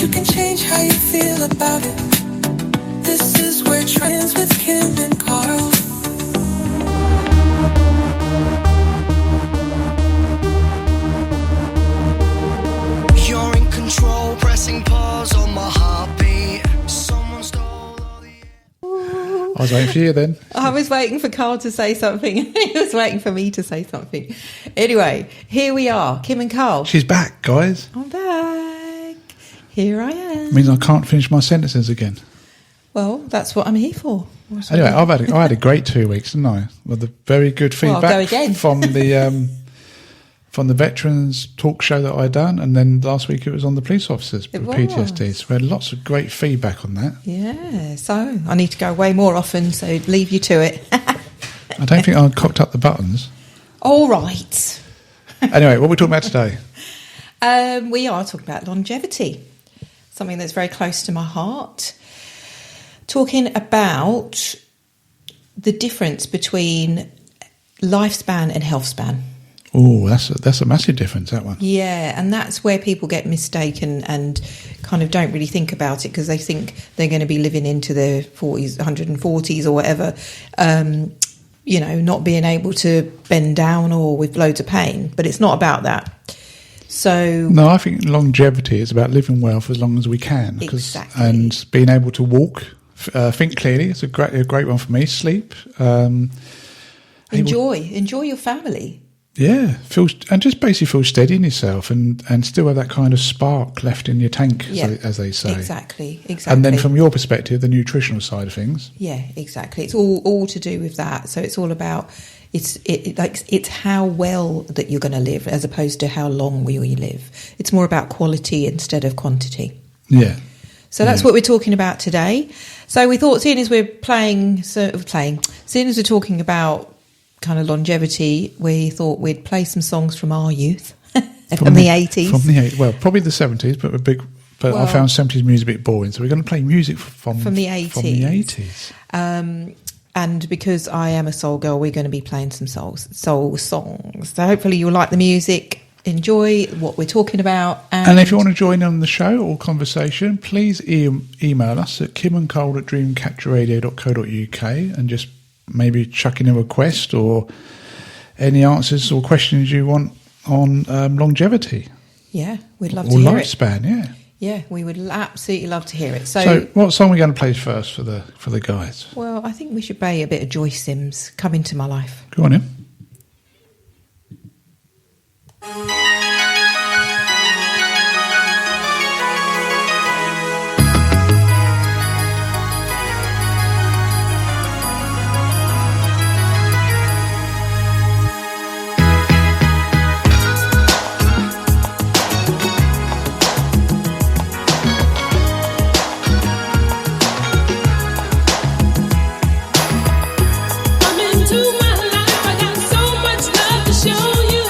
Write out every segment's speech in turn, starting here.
you can change how you feel about it. This is where trends with Kim and Carl. You're in control, pressing pause on my heartbeat. Someone stole all the... I was waiting for you then. I was waiting for Carl to say something. He was waiting for me to say something. Anyway, here we are, Kim and Carl. She's back, guys. I'm back. Here I am. Means I can't finish my sentences again. Well, that's what I'm here for. Anyway, I had a great 2 weeks, didn't I? With the very good feedback I'll go again. from the veterans talk show that I done, and then last week it was on the police officers with PTSD. So we had lots of great feedback on that. Yeah, so I need to go away more often, so leave you to it. I don't think I cocked up the buttons. All right. Anyway, what are we talking about today? We are talking about longevity, something that's very close to my heart. Talking about the difference between lifespan and health span. Oh, that's a massive difference, that one. Yeah, and that's where people get mistaken and kind of don't really think about it because they think they're going to be living into their 40s, 140s or whatever, not being able to bend down or with loads of pain. But it's not about that. So no, I think longevity is about living well for as long as we can. Exactly. And being able to walk, think clearly. It's a great one for me. Sleep. Enjoy your family. Yeah, and just basically feel steady in yourself and still have that kind of spark left in your tank, as they say. Exactly. And then from your perspective, the nutritional side of things. Yeah, exactly. It's all to do with that. So it's all about it's how well that you're going to live as opposed to how long will you live. It's more about quality instead of quantity. Yeah. So that's what we're talking about today. So we thought, seeing as we're talking about kind of longevity, we thought we'd play some songs from our youth, from the 80s. From the 80s, well, probably the 70s, but I found 70s music a bit boring, so we're going to play music from the 80s. From the 80s. And because I am a soul girl, we're going to be playing some soul songs. So hopefully you'll like the music, enjoy what we're talking about. And if you want to join in on the show or conversation, please email us at kimandcole@dreamcatcherradio.co.uk and just maybe chuck in a request or any answers or questions you want on longevity. Yeah, we'd love to hear it. Or lifespan, yeah. Yeah, we would absolutely love to hear it. So what song are we going to play first for the guys? Well, I think we should play a bit of Joyce Sims, Come Into My Life. Go on in. Come into my life, I got so much love to show you.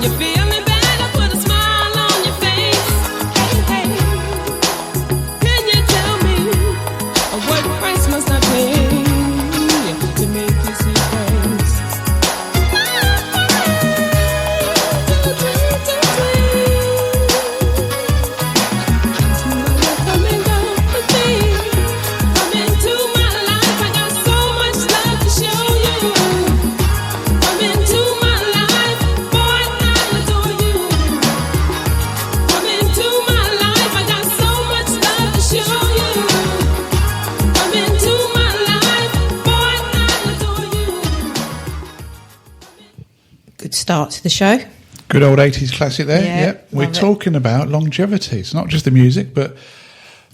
You feeling better? Put a smile on your face. Hey, hey. Can you tell me what price must I pay to make you see face? Come and go with me. Come into my life. I got so much love to show you. Come into my life, boy, I adore you. Come into my life, I got so much love to show you. Come into my life, boy, I adore you. Good start to the show. Good old 80s classic there. Yeah, Yep. We're love it. talking about longevity. It's not just the music, but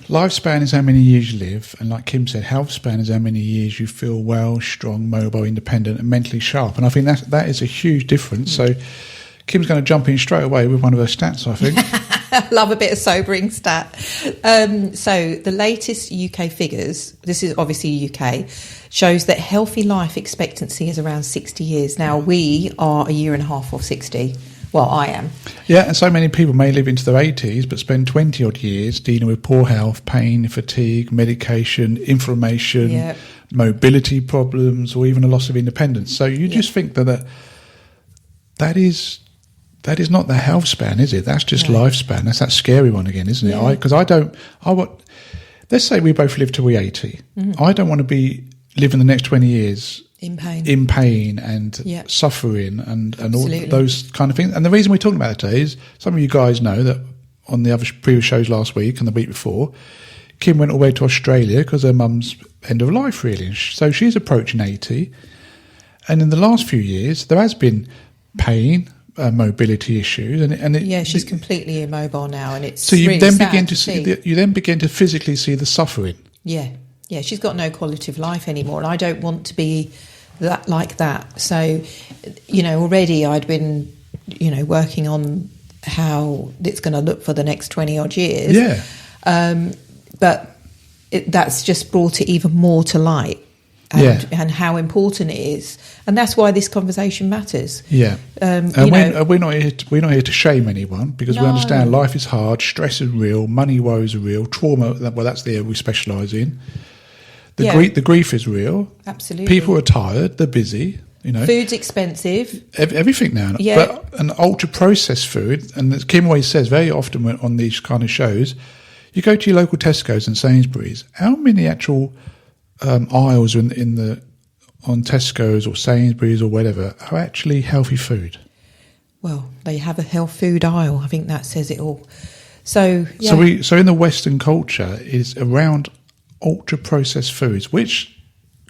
lifespan is how many years you live. And like Kim said, health span is how many years you feel well, strong, mobile, independent, and mentally sharp. And I think that is a huge difference. So Kim's going to jump in straight away with one of her stats, I think. I love a bit of sobering stat. So the latest UK figures, this is obviously UK, shows that healthy life expectancy is around 60 years. Now, we are a year and a half off 60. Well, I am. Yeah, and so many people may live into their 80s but spend 20 odd years dealing with poor health, pain, fatigue, medication, inflammation, Yeah. mobility problems, or even a loss of independence. So you just think that is not the health span, is it? That's just No. lifespan. That's that scary one again, isn't it? Yeah. Because let's say we both live till we're 80. Mm-hmm. I don't want to be living the next 20 years In pain. in pain and Yeah. suffering and all Absolutely. those kind of things. And the reason we're talking about it today is some of you guys know that on the other previous shows last week and the week before, Kim went all the way to Australia because her mum's end of life, really. And so she's approaching 80. And in the last few years, there has been pain, mobility issues. Yeah, she's completely immobile now, and it's so you really then sad begin to see you then begin to physically see the suffering. Yeah, she's got no quality of life anymore, and I don't want to be like that. So, already I'd been, working on how it's going to look for the next 20 odd years. Yeah. But that's just brought it even more to light. And how important it is, and that's why this conversation matters. Yeah, we're not here to shame anyone because we No. understand life is hard, stress is real, money woes are real, trauma. Well, that's the area we specialise in. The grief is real. Absolutely. People are tired. They're busy. Food's expensive. Everything now. Yeah. But an ultra processed food, and as Kim always says very often on these kind of shows, you go to your local Tesco's and Sainsbury's. How many actual aisles on Tesco's or Sainsbury's or whatever are actually healthy food? Well, they have a health food aisle. I think that says it all. So, yeah. So in the Western culture is around ultra processed foods, which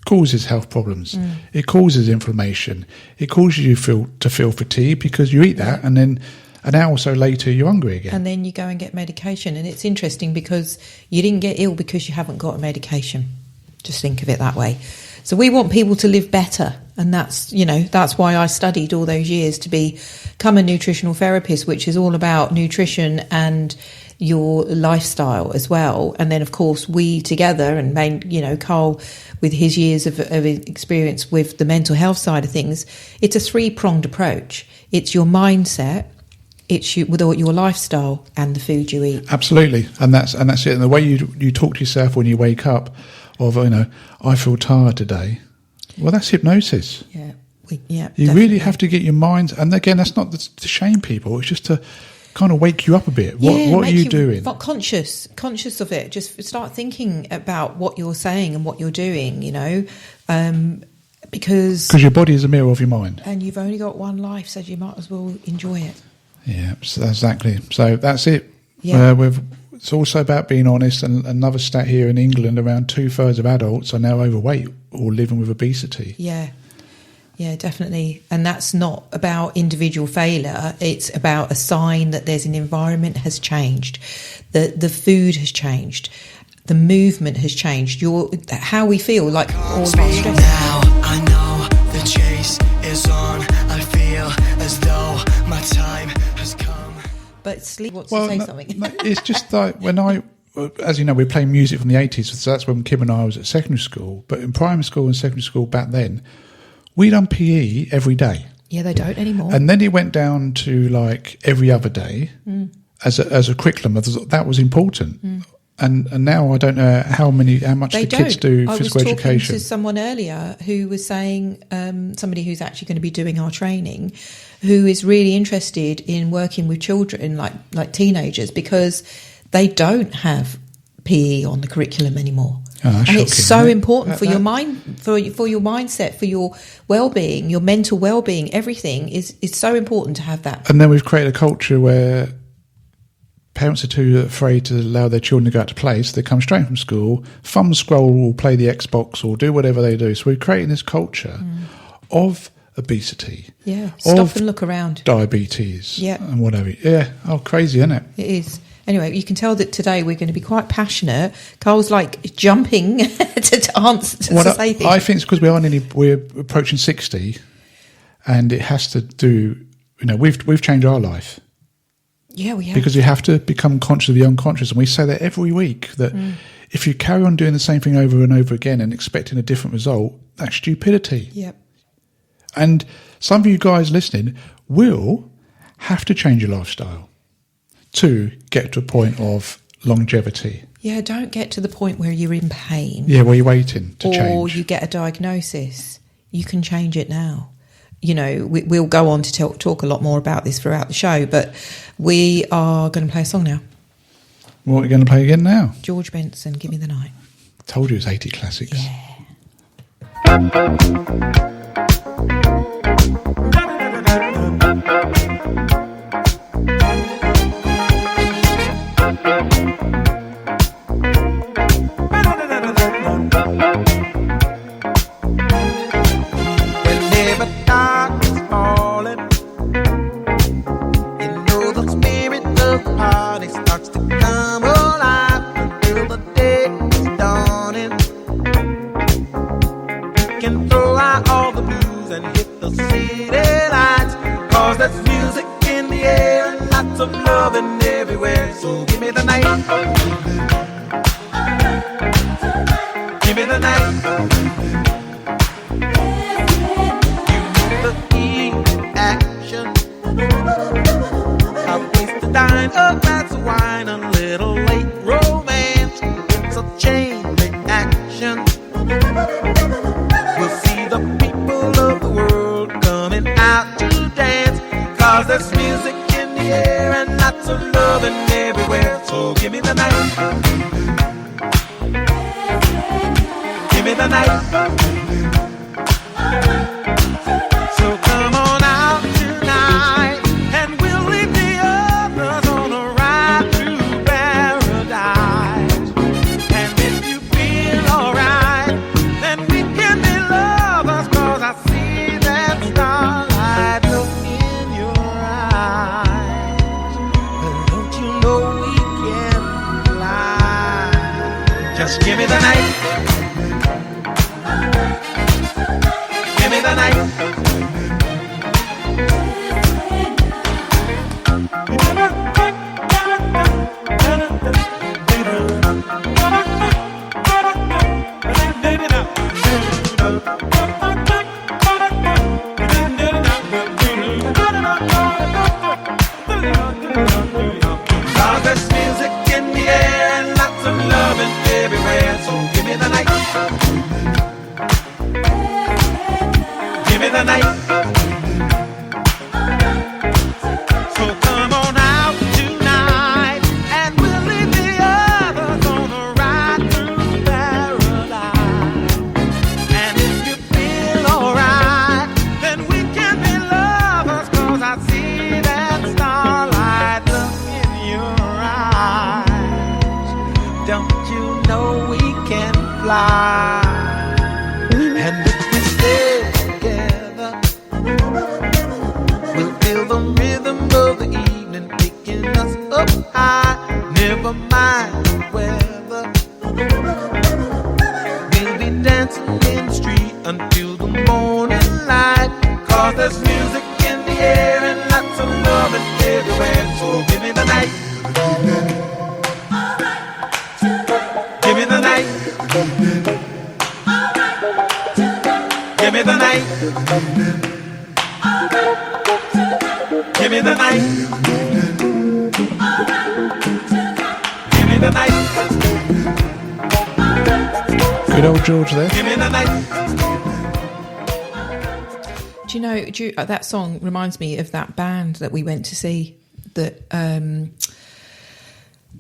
causes health problems. It causes inflammation. It causes you to feel fatigue because you eat that, and then an hour or so later you're hungry again. And then you go and get medication, and it's interesting because you didn't get ill because you haven't got a medication. Just think of it that way. So we want people to live better, and that's why I studied all those years to become a nutritional therapist, which is all about nutrition and your lifestyle as well. And then, of course, we together, and Carl with his years of experience with the mental health side of things, it's a three-pronged approach. It's your mindset, it's your lifestyle, and the food you eat. Absolutely, and that's it. And the way you talk to yourself when you wake up, of I feel tired today. Well, that's hypnosis. Yeah, you definitely. Really have to get your mind. And again, that's not to shame people. It's just to kind of wake you up a bit. What are you doing? But conscious of it. Just start thinking about what you're saying and what you're doing. Because your body is a mirror of your mind, and you've only got one life, so you might as well enjoy it. Yeah, exactly. So that's it. Yeah. It's also about being honest. And another stat here in England, around 2/3 of adults are now overweight or living with obesity. Yeah, definitely. And that's not about individual failure. It's about a sign that there's an environment has changed. The food has changed. The movement has changed. How we feel, like all of our stress. Now I know the chase is on. I feel as though my time has come. But sleep wants to say something. No, it's just like as you know, we're playing music from the 80s, so that's when Kim and I was at secondary school. But in primary school and secondary school back then, we done PE every day. Yeah, they don't anymore. And then it went down to like every other day as a curriculum. That was important. And now I don't know how much They the kids don't. do I physical was talking education. to someone earlier who was saying, somebody who's actually going to be doing our training, who is really interested in working with children like teenagers, because they don't have PE on the curriculum anymore. Oh, that's and it's shocking, so isn't it? important for your mind, for your mindset, for your well-being, your mental well-being. Everything is so important to have that. And then we've created a culture where parents are too afraid to allow their children to go out to play, so they come straight from school, thumb scroll or play the Xbox or do whatever they do. So we're creating this culture of obesity. Yeah, stop of and look around. diabetes. Yeah. And whatever. Yeah. Oh, crazy, isn't it? It is. Anyway, you can tell that today we're going to be quite passionate. Carl's like jumping to answer, to say things. I think it's because we're approaching 60, and it has to do. We've changed our life. Yeah, we have. Because you have to become conscious of the unconscious, and we say that every week, that if you carry on doing the same thing over and over again and expecting a different result, that's stupidity. Yep. And some of you guys listening will have to change your lifestyle to get to a point of longevity. Yeah, don't get to the point where you're in pain. Yeah, where you're waiting to change. Or you get a diagnosis. You can change it now. We'll go on to talk a lot more about this throughout the show, but we are going to play a song now. What are we going to play again now? George Benson, Give Me the Night. Told you it was 80 classics. Yeah. Whenever dark is falling, you know the spirit of the party starts to come alive until the day is dawning. You can throw out all the blues and hit the city lights, 'cause there's music in the air and lots of loving everywhere. So give me the night. Give me the night. Action. A place to dine, a glass of wine, a little late romance. It's a chain reaction. We'll see the people of the world coming out to dance, 'cause there's music in the air and lots of loving everywhere. So give me the night. Give me the night. So come on out tonight, and we'll leave the others on a ride through paradise. And if you feel alright, then we can be lovers, 'cause I see that starlight look in your eyes. But don't you know we can fly? Just give me the night. Give me the night. Cause there's music in the air and lots of loving everywhere. So give me the night. Give me the night. So come on out tonight, and we'll leave the others on a ride through paradise. And if you feel alright, then we can be lovers, 'cause I see that starlight look in your eyes. Don't you know we can fly? And if we stay together, we'll feel the rhythm of the evening picking us up high. Never mind the weather, we'll be dancing in the street until the morning light. 'Cause there's music in the air and lots of loving everywhere. So give me the night. Give me the night. Give me the night. Give me the night. Give me the night. Good old George there. Give me the night. Do you know, that song reminds me of that band that we went to see that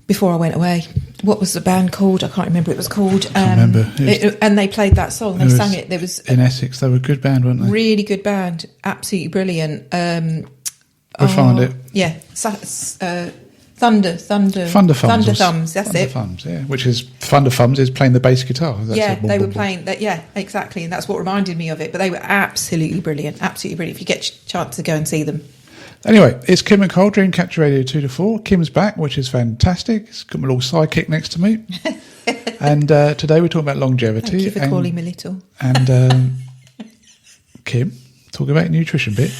before I went away. What was the band called? I can't remember what it was called. Can't remember. And they played that song. They sang it. There was in Essex. They were a good band, weren't they? really good band. Absolutely brilliant. We'll find it. Yeah. Thunder Thumbs. Thunder Thumbs, that's Thunder it. Thumbs, yeah. Which is Thunder Thumbs is playing the bass guitar. That's Yeah, it. Boom, they boom, were boom. playing that. Yeah, exactly, and that's what reminded me of it. But they were absolutely brilliant. Absolutely brilliant. If you get a chance to go and see them. Anyway, it's Kim and Cole, Dreamcatcher Radio 2 to 4. Kim's back, which is fantastic. It's got my little sidekick next to me. And today we're talking about longevity. Thank you for calling me little. And Kim, talking about nutrition bit.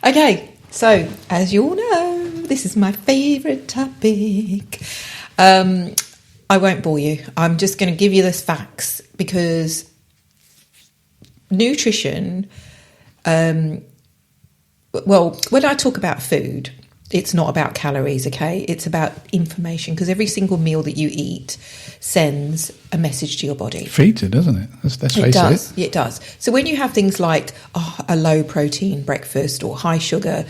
Okay, so as you all know, this is my favourite topic. I won't bore you. I'm just going to give you the facts because nutrition. Well, when I talk about food, it's not about calories, okay? It's about information because every single meal that you eat sends a message to your body. Feeds it, doesn't it? Let's face It does. it. It does. So when you have things like a low protein breakfast or high sugar,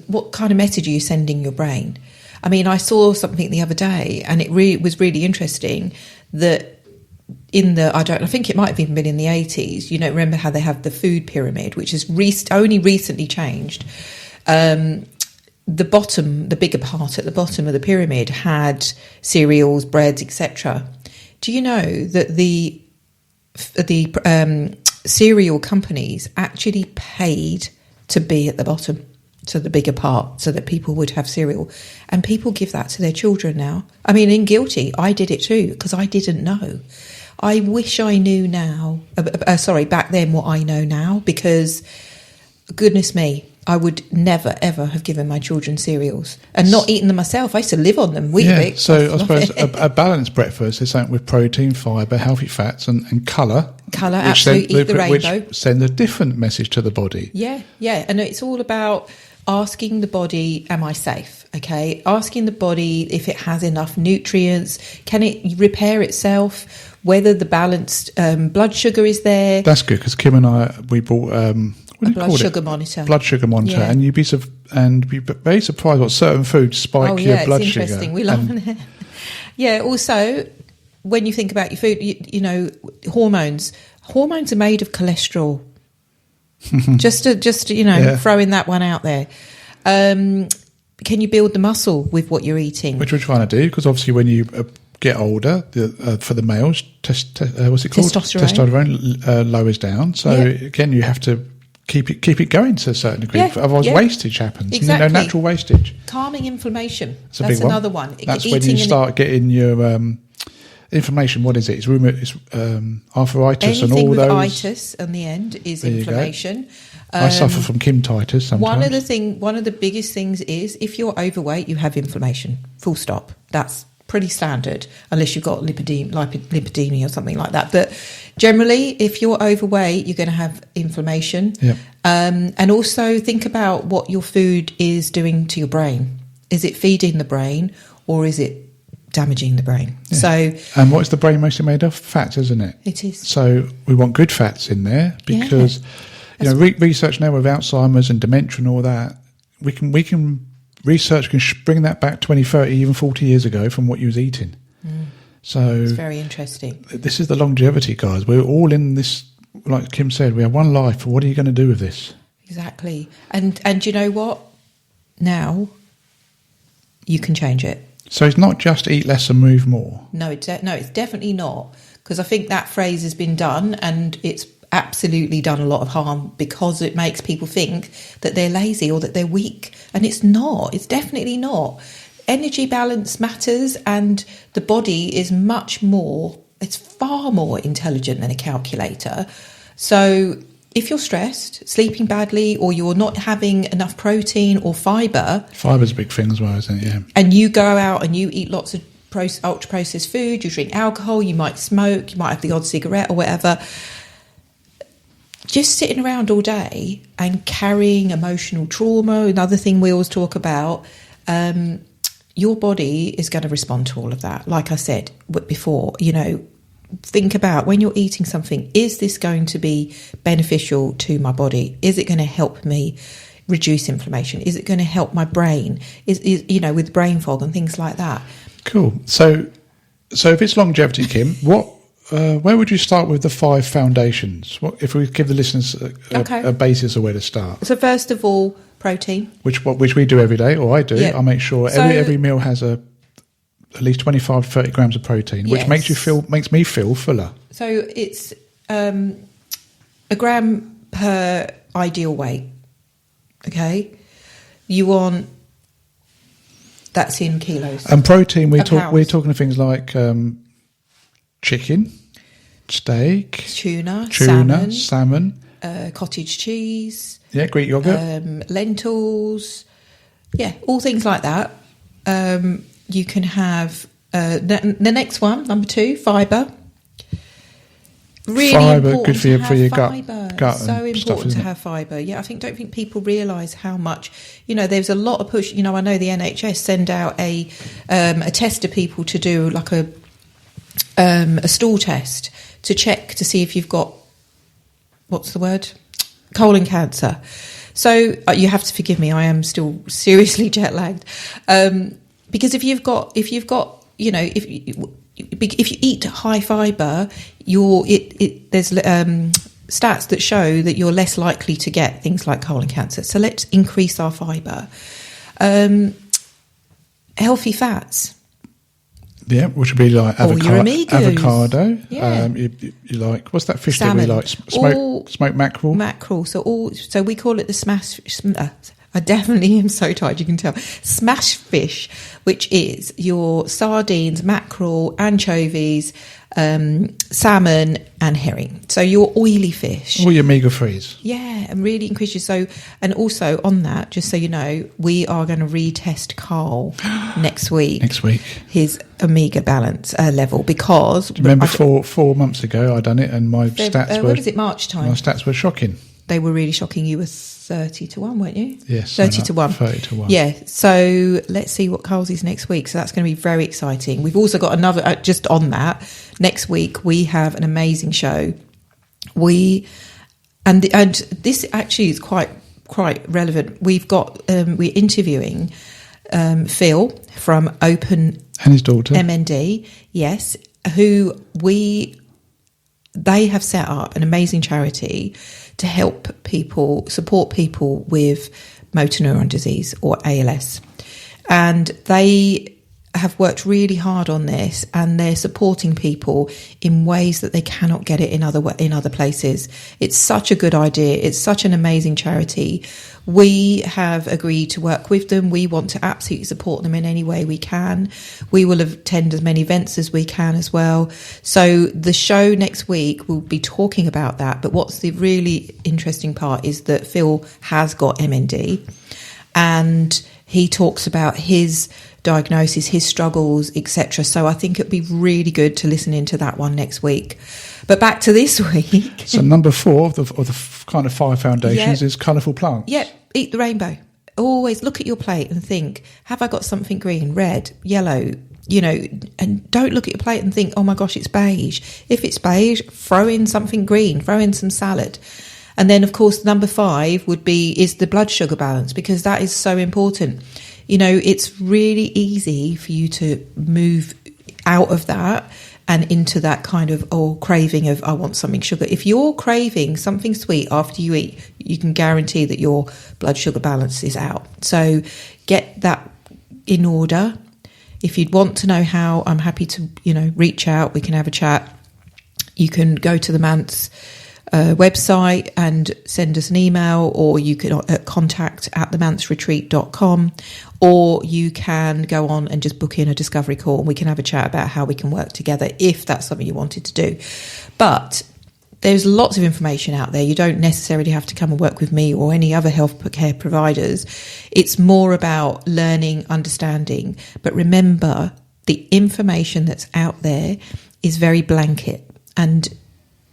what kind of message are you sending your brain? I mean, I saw something the other day and it was really interesting that I think it might have even been in the 80s, you know, remember how they have the food pyramid, which has only recently changed. The bigger part at the bottom of the pyramid had cereals, breads, etc. Do you know that the cereal companies actually paid to be at the bottom, so the bigger part, so that people would have cereal, and people give that to their children now? I mean, in guilty, I did it too because I didn't know. I wish I knew now. Back then, what I know now, because goodness me, I would never ever have given my children cereals and not eaten them myself. I used to live on them. Weetabix. So I suppose a balanced breakfast is something with protein, fibre, healthy fats, and colour. Colour, absolutely. Eat the rainbow. Which send a different message to the body. Yeah, and it's all about asking the body, am I safe? Okay, asking the body if it has enough nutrients, can it repair itself, whether the balanced blood sugar is there. That's good because Kim and I, we bought a blood sugar monitor. Blood sugar monitor, Yeah. and you'd be very surprised what certain foods spike your blood it's sugar. interesting. We love it. Yeah. Also, when you think about your food, you know, hormones are made of cholesterol. just you know, Yeah. throwing that one out there. Can you build the muscle with what you're eating? Which we're trying to do because obviously when you get older, for the males, what's it called? Testosterone lowers down. So again, you have to keep it going to a certain degree. Otherwise, wastage happens. Exactly. You know, natural wastage. Calming inflammation. That's a That's big one. another one. That's when you start getting your inflammation. What is it? It's arthritis anything and all with those. itis on the end is There you go. inflammation. I suffer from Kim-titis sometimes. One of the biggest things is if you're overweight, you have inflammation. Full stop. That's pretty standard, unless you've got lipidemia or something like that. But generally, if you're overweight, you're going to have inflammation. Yeah. And also think about what your food is doing to your brain. Is it feeding the brain or is it damaging the brain? Yeah. So, and what's the brain mostly made of? Fats, isn't it? it is. So we want good fats in there because research now with Alzheimer's and dementia and all that, research can bring that back 20, 30, even 40 years ago from what you was eating. So It's very interesting. this is the longevity, guys. We're all in this, like Kim said, we have one life. What are you going to do with this? Exactly. And you know what? Now you can change it. So it's not just eat less and move more. No, it's definitely not. Because I think that phrase has been done and it's absolutely done a lot of harm because it makes people think that they're lazy or that they're weak. And it's not. It's definitely not. Energy balance matters and the body is it's far more intelligent than a calculator. So if you're stressed, sleeping badly, or you're not having enough protein or fibre... Fiber's a big thing as well, isn't it? Yeah. And you go out and you eat lots of ultra-processed food, you drink alcohol, you might smoke, you might have the odd cigarette or whatever... just sitting around all day and carrying emotional trauma, another thing we always talk about, your body is going to respond to all of that. Like I said before, think about when you're eating something, is this going to be beneficial to my body? Is it going to help me reduce inflammation? Is it going to help my brain? Is with brain fog and things like that? Cool. So if it's longevity, Kim, where would you start with the 5 foundations? What if we give the listeners a basis of where to start? So first of all, protein, which we do every day, or I do. Yeah. I make sure every meal has at least 25 to 30 grams of protein, which Yes. makes me feel fuller. So it's a gram per ideal weight. Okay, you want that's in kilos. And protein, we're Pounds. talking of things like chicken, steak, tuna, salmon, cottage cheese, Greek yogurt, lentils, all things like that. You can have the next one, number 2, fibre. Really Fibre, important good for your- to for your have gut- fibre. gut So and stuff, important isn't to it? have fibre. Yeah, I don't think people realise how much. There's a lot of push. I know the NHS send out a test to people to do like a stool test to check to see if you've got colon cancer. So you have to forgive me. I am still seriously jet lagged because if you eat high fibre, there's stats that show that you're less likely to get things like colon cancer. So let's increase our fibre. Healthy fats. Yeah, which would be like All your omegas. avocado. Yeah. You like, what's that fish Salmon. that we like? Smoked mackerel. Mackerel. So we call it the smash. I definitely am so tired, you can tell. Smash fish, which is your sardines, mackerel, anchovies, salmon and herring. So your oily fish. All your omega-3s. Yeah, and really increases. So, and also on that, just so you know, we are going to retest Carl next week. His omega balance level, because Do you remember 4 months ago I done it and my stats were... when was it, March time? My stats were shocking. They were really shocking. You were 30 to 1, weren't you? Yes. 30 to 1. 30 to 1. Yeah. So let's see what Carl's is next week. So that's going to be very exciting. We've also got another, just on that, next week we have an amazing show. And this actually is quite relevant. We've got, we're interviewing Phil from Open And his daughter. MND, yes, who they have set up an amazing charity to help people, support people with motor neuron disease or ALS. And they have worked really hard on this, and they're supporting people in ways that they cannot get it in other places. It's such a good idea. It's such an amazing charity. We have agreed to work with them. We want to absolutely support them in any way we can. We will attend as many events as we can as well. So the show next week will be talking about that. But what's the really interesting part is that Phil has got MND, and he talks about his diagnosis, his struggles, etc. So I think it'd be really good to listen into that one next week. But back to this week. So number 4 of the kind of 5 foundations is colourful plants. Yeah, eat the rainbow. Always look at your plate and think, have I got something green, red, yellow, and don't look at your plate and think, oh my gosh, it's beige. If it's beige, throw in something green, throw in some salad. And then, of course, number 5 is the blood sugar balance, because that is so important. It's really easy for you to move out of that and into that kind of craving of, I want something sugar. If you're craving something sweet after you eat, you can guarantee that your blood sugar balance is out. So get that in order. If you'd want to know how, I'm happy to, reach out. We can have a chat. You can go to the Manse website and send us an email, or you can contact@themanseretreat.com, or you can go on and just book in a discovery call and we can have a chat about how we can work together if that's something you wanted to do. But there's lots of information out there. You don't necessarily have to come and work with me or any other healthcare providers. It's more about learning, understanding. But remember, the information that's out there is very blanket, and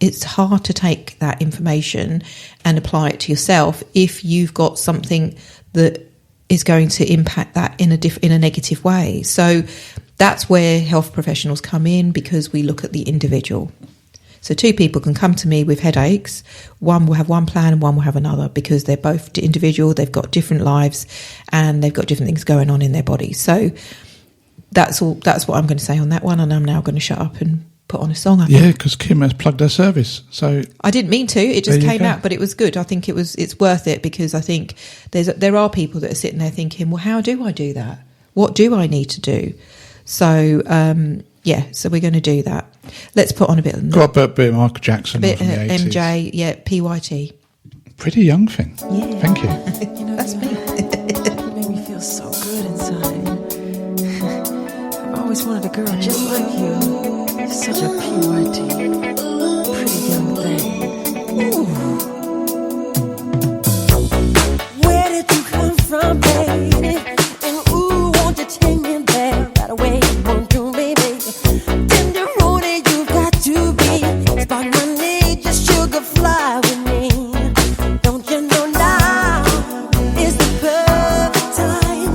it's hard to take that information and apply it to yourself if you've got something that is going to impact that in a negative way. So that's where health professionals come in, because we look at the individual. So two people can come to me with headaches. One will have one plan and one will have another, because they're both individual, they've got different lives and they've got different things going on in their body. So that's what I'm going to say on that one, and I'm now going to shut up and put on a song. Yeah, because Kim has plugged her service. So I didn't mean to. It just There you came go. out, but it was good. I think it's worth it, because I think there are people that are sitting there thinking, well, how do I do that? What do I need to do? So so we're going to do that. Let's put on a bit of got a bit of Michael Jackson, a bit from the 80s. MJ, PYT. Pretty young thing. Yeah. Thank you. That's me. You make me feel so good inside. I've always wanted a girl just like you. Such a PYT. Pretty young thing. Where did you come from, baby? And ooh, won't you take me there right away? Won't you, baby? Tender roadie, you got to be. Spark my need, just sugar fly with me. Don't you know now is the perfect time?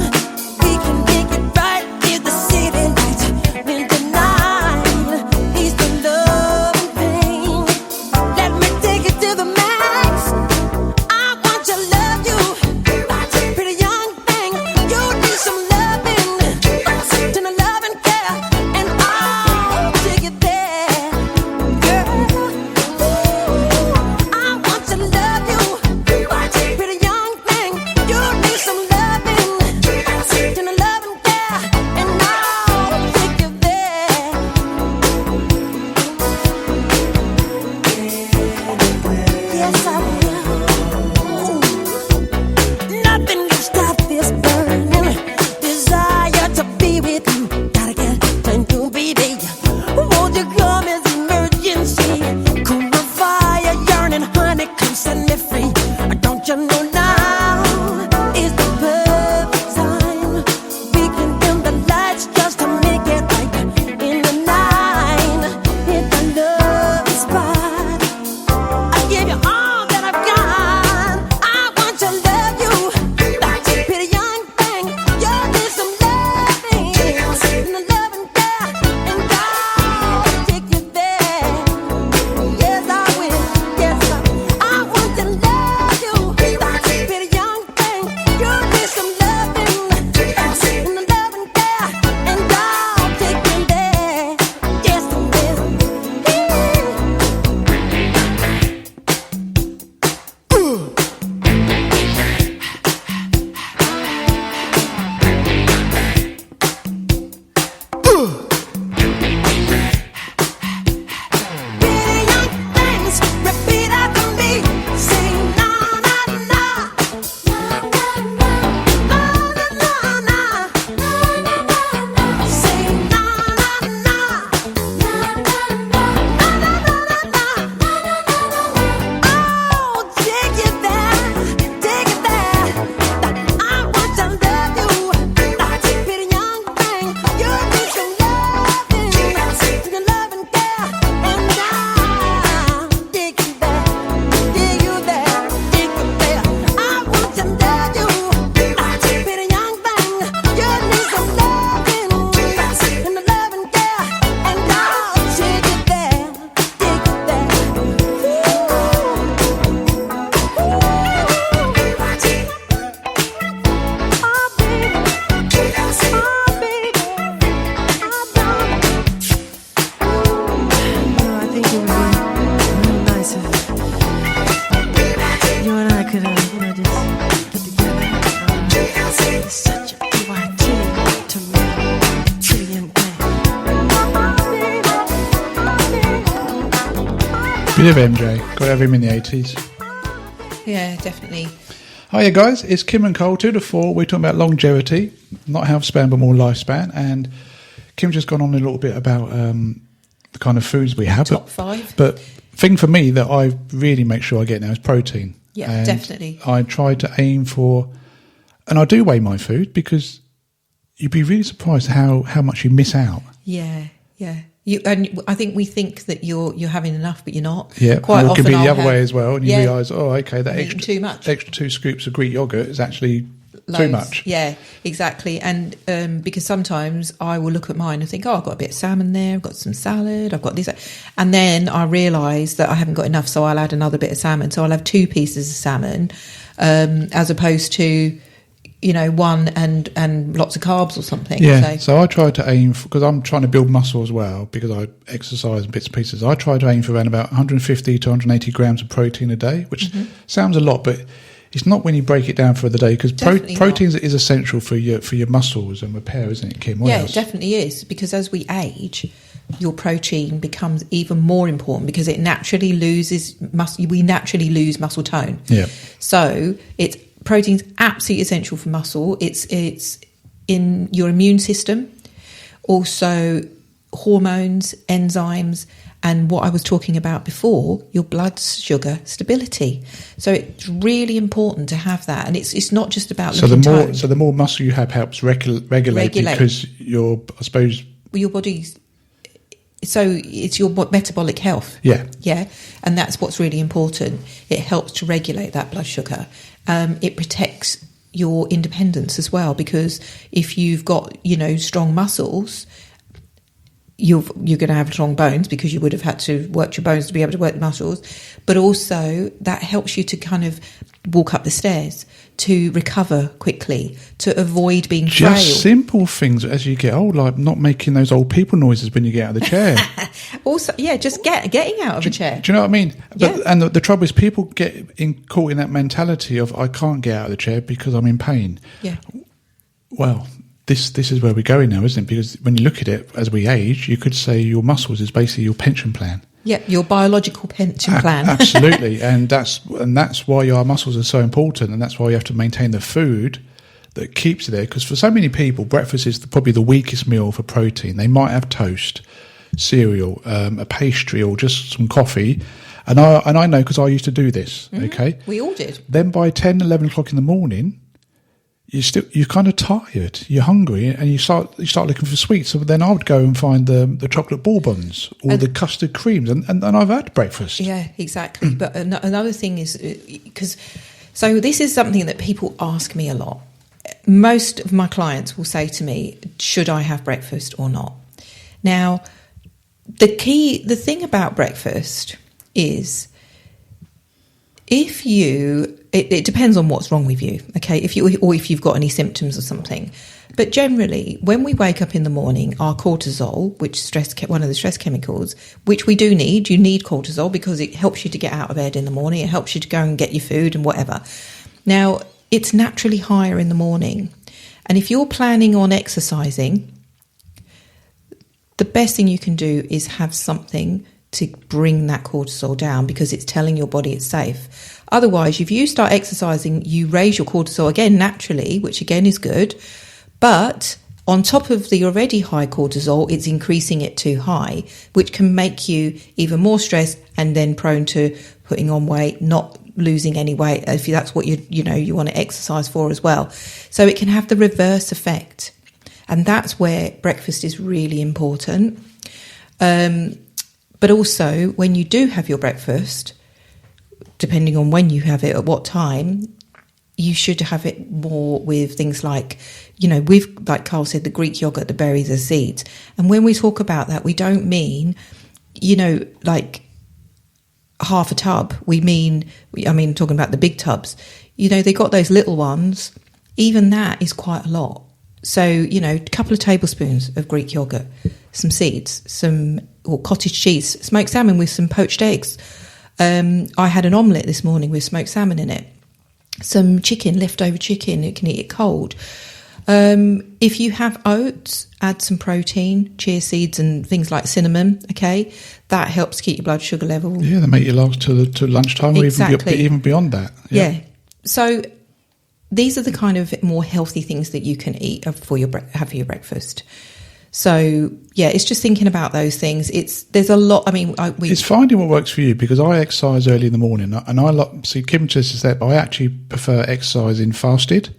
We can make it right in the city lights. When the night is the love and pain. Let me take it to the max. I want to love you, pretty young thing. You need some loving, to the love and care, and I'll take it there, girl. I want to love you, pretty young thing. You need some loving, to the love and care, and I'll take you there. Yes, I will. Nothing can stop this burning desire to be with you. Gotta get time to be there. Won't you come as emergency? Cool my fire, yearning, honey, come set me free. Don't you know now is the perfect time? We can dim the lights just to make it right. In the night, hit the love spot. I give you all that I've got. I want to love you, pretty young thing. You need some loving, and the love and care, and I'll take you there. Yes, I will. Yes, I want to love you, pretty young thing. You need some loving, and the love and care, and I'll take you there. Yes, I will. Pretty young things, repeat after me. Say na na na, na na na, na na na, na na na. Say na na na, na na na, na na na, na na na. Oh, take it there, take it there. I want to love you, pretty young thing. You need some loving, your love and care, and I'll take you there, take you there, take you there. I want to love you, pretty young thing. You need some loving, and the love and care, and I'll take you there, take you there. I think it would be really nice if you and I could, just get together. It's such a PYT to me. Pretty young thing. Bit of MJ. Got to have him in the 80s. Yeah, definitely. Hiya guys, it's Kim and Cole, 2 to 4. We're talking about longevity, not health span but more lifespan. And Kim's just gone on a little bit about the kind of foods we have. Top 5. But thing for me that I really make sure I get now is protein. Yeah, And definitely. I try to aim for, and I do weigh my food, because you'd be really surprised how much you miss out. Yeah, yeah. And I think we think that you're having enough, but you're not. Yeah, Quite or it often could be the I'll other way as well, and you Yeah. realise, oh, okay, that I'm eating too much. extra 2 scoops of Greek yogurt is actually too Loads. much. Yeah, exactly. And because sometimes I will look at mine and think, oh, I've got a bit of salmon there, I've got some salad, I've got this. And then I realise that I haven't got enough, so I'll add another bit of salmon. So I'll have 2 pieces of salmon as opposed to, one and lots of carbs or something. Yeah, so I try to aim, because I'm trying to build muscle as well, because I exercise in bits and pieces. I try to aim for around about 150 to 180 grams of protein a day, which sounds a lot, but it's not when you break it down for the day, because protein is essential for your muscles and repair, isn't it, Kim? What else? It definitely is, because as we age, your protein becomes even more important because it naturally loses we naturally lose muscle tone. Yeah. So protein's absolutely essential for muscle. It's in your immune system, also hormones, enzymes, and what I was talking about before, your blood sugar stability. So it's really important to have that, and it's not just about looking toned. So the more muscle you have helps regulate because your body's. So it's your metabolic health. Yeah. And that's what's really important. It helps to regulate that blood sugar. It protects your independence as well, because if you've got, strong muscles, you're going to have strong bones because you would have had to work your bones to be able to work the muscles. But also that helps you to kind of walk up the stairs, to recover quickly, to avoid being frail. Just simple things as you get old, like not making those old people noises when you get out of the chair. Also, just getting out of a chair. Do you know what I mean? Yeah. And the trouble is, people get caught in that mentality of, I can't get out of the chair because I'm in pain. Yeah. Well, this is where we're going now, isn't it? Because when you look at it, as we age, you could say your muscles is basically your pension plan. Yeah, your biological pension plan. Absolutely, and that's why your muscles are so important, and that's why you have to maintain the food that keeps it there. Because for so many people, breakfast is probably the weakest meal for protein. They might have toast, cereal, a pastry, or just some coffee. And I know, because I used to do this. Okay, we all did. Then by 10, 11 o'clock in the morning, you're kind of tired, you're hungry, and you start looking for sweets. So then I would go and find the chocolate bourbons or the custard creams, and I've had breakfast. Yeah, exactly. But another thing is, so this is something that people ask me a lot. Most of my clients will say to me, should I have breakfast or not? Now, the thing about breakfast is, it depends on what's wrong with you, okay? If you've got any symptoms or something. But generally, when we wake up in the morning, our cortisol, which is one of the stress chemicals, which we do need, you need cortisol because it helps you to get out of bed in the morning. It helps you to go and get your food and whatever. Now, it's naturally higher in the morning. And if you're planning on exercising, the best thing you can do is have something to bring that cortisol down, because it's telling your body it's safe. Otherwise, if you start exercising, you raise your cortisol again naturally, which again is good. But on top of the already high cortisol, it's increasing it too high, which can make you even more stressed and then prone to putting on weight, not losing any weight, if that's what you want to exercise for as well. So it can have the reverse effect. And that's where breakfast is really important. But also, when you do have your breakfast, depending on when you have it, at what time, you should have it more with things like, like Carl said, the Greek yogurt, the berries, the seeds. And when we talk about that, we don't mean, like half a tub. Talking about the big tubs. They got those little ones. Even that is quite a lot. So, a couple of tablespoons of Greek yogurt, some seeds, or cottage cheese, smoked salmon with some poached eggs. I had an omelette this morning with smoked salmon in it. Some leftover chicken, you can eat it cold. If you have oats, add some protein, chia seeds and things like cinnamon, okay? That helps keep your blood sugar level. Yeah, they make you last to lunchtime, exactly. Or even beyond that. Yeah. So these are the kind of more healthy things that you can eat have for your breakfast. So, it's just thinking about those things. There's a lot. It's finding what works for you, because I exercise early in the morning, and Kim just said, but I actually prefer exercising fasted.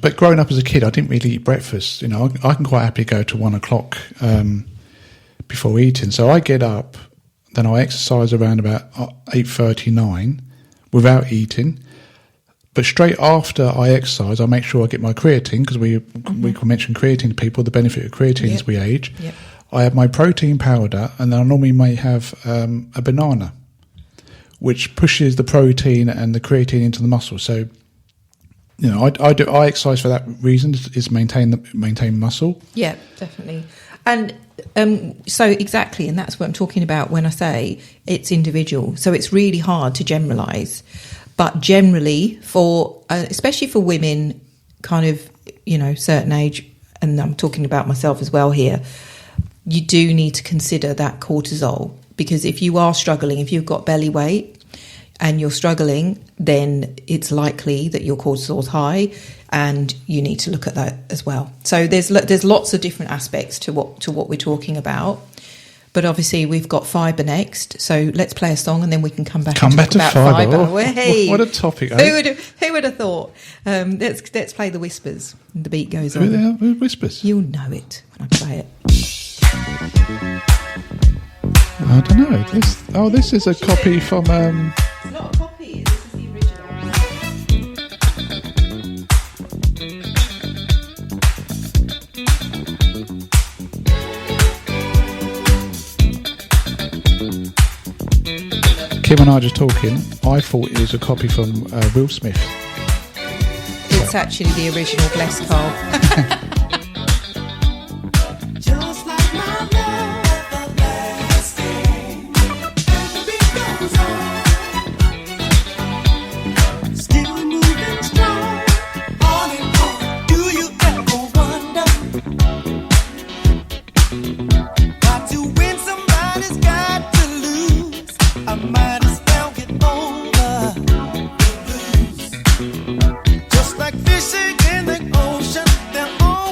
But growing up as a kid, I didn't really eat breakfast. I can quite happily go to 1 o'clock before eating. So I get up, then I exercise around about 8:39 without eating. But straight after I exercise, I make sure I get my creatine, because we can mention creatine to people, the benefit of creatine as we age. Yep. I have my protein powder, and then I normally may have a banana, which pushes the protein and the creatine into the muscle. So, you know, I exercise for that reason, is maintain muscle. Yeah, definitely. And so exactly, and that's what I'm talking about when I say it's individual. So it's really hard to generalise. But generally, for especially for women, kind of, you know, certain age, and I'm talking about myself as well here, you do need to consider that cortisol, because if you are struggling, if you've got belly weight and you're struggling, then it's likely that your cortisol's high, and you need to look at that as well. So there's lots of different aspects to what we're talking about. But obviously, we've got fibre next, so let's play a song and then we can come back and talk to about fibre. fibre. Oh, what a topic! Who would have thought? Let's play the Whispers. The beat goes on. Who Whispers? You'll know it when I play it. I don't know. This is a copy from. It's not a copy. This is the original. Kim and I just talking. I thought it was a copy from Will Smith. It's actually the original. Bless Carl. Just like my love everlasting, the beat goes on, still moving strong, on and on. Do you ever wonder why to win somebody's got to lose? I might as well get over the blues. Just like fishing in the ocean, they're always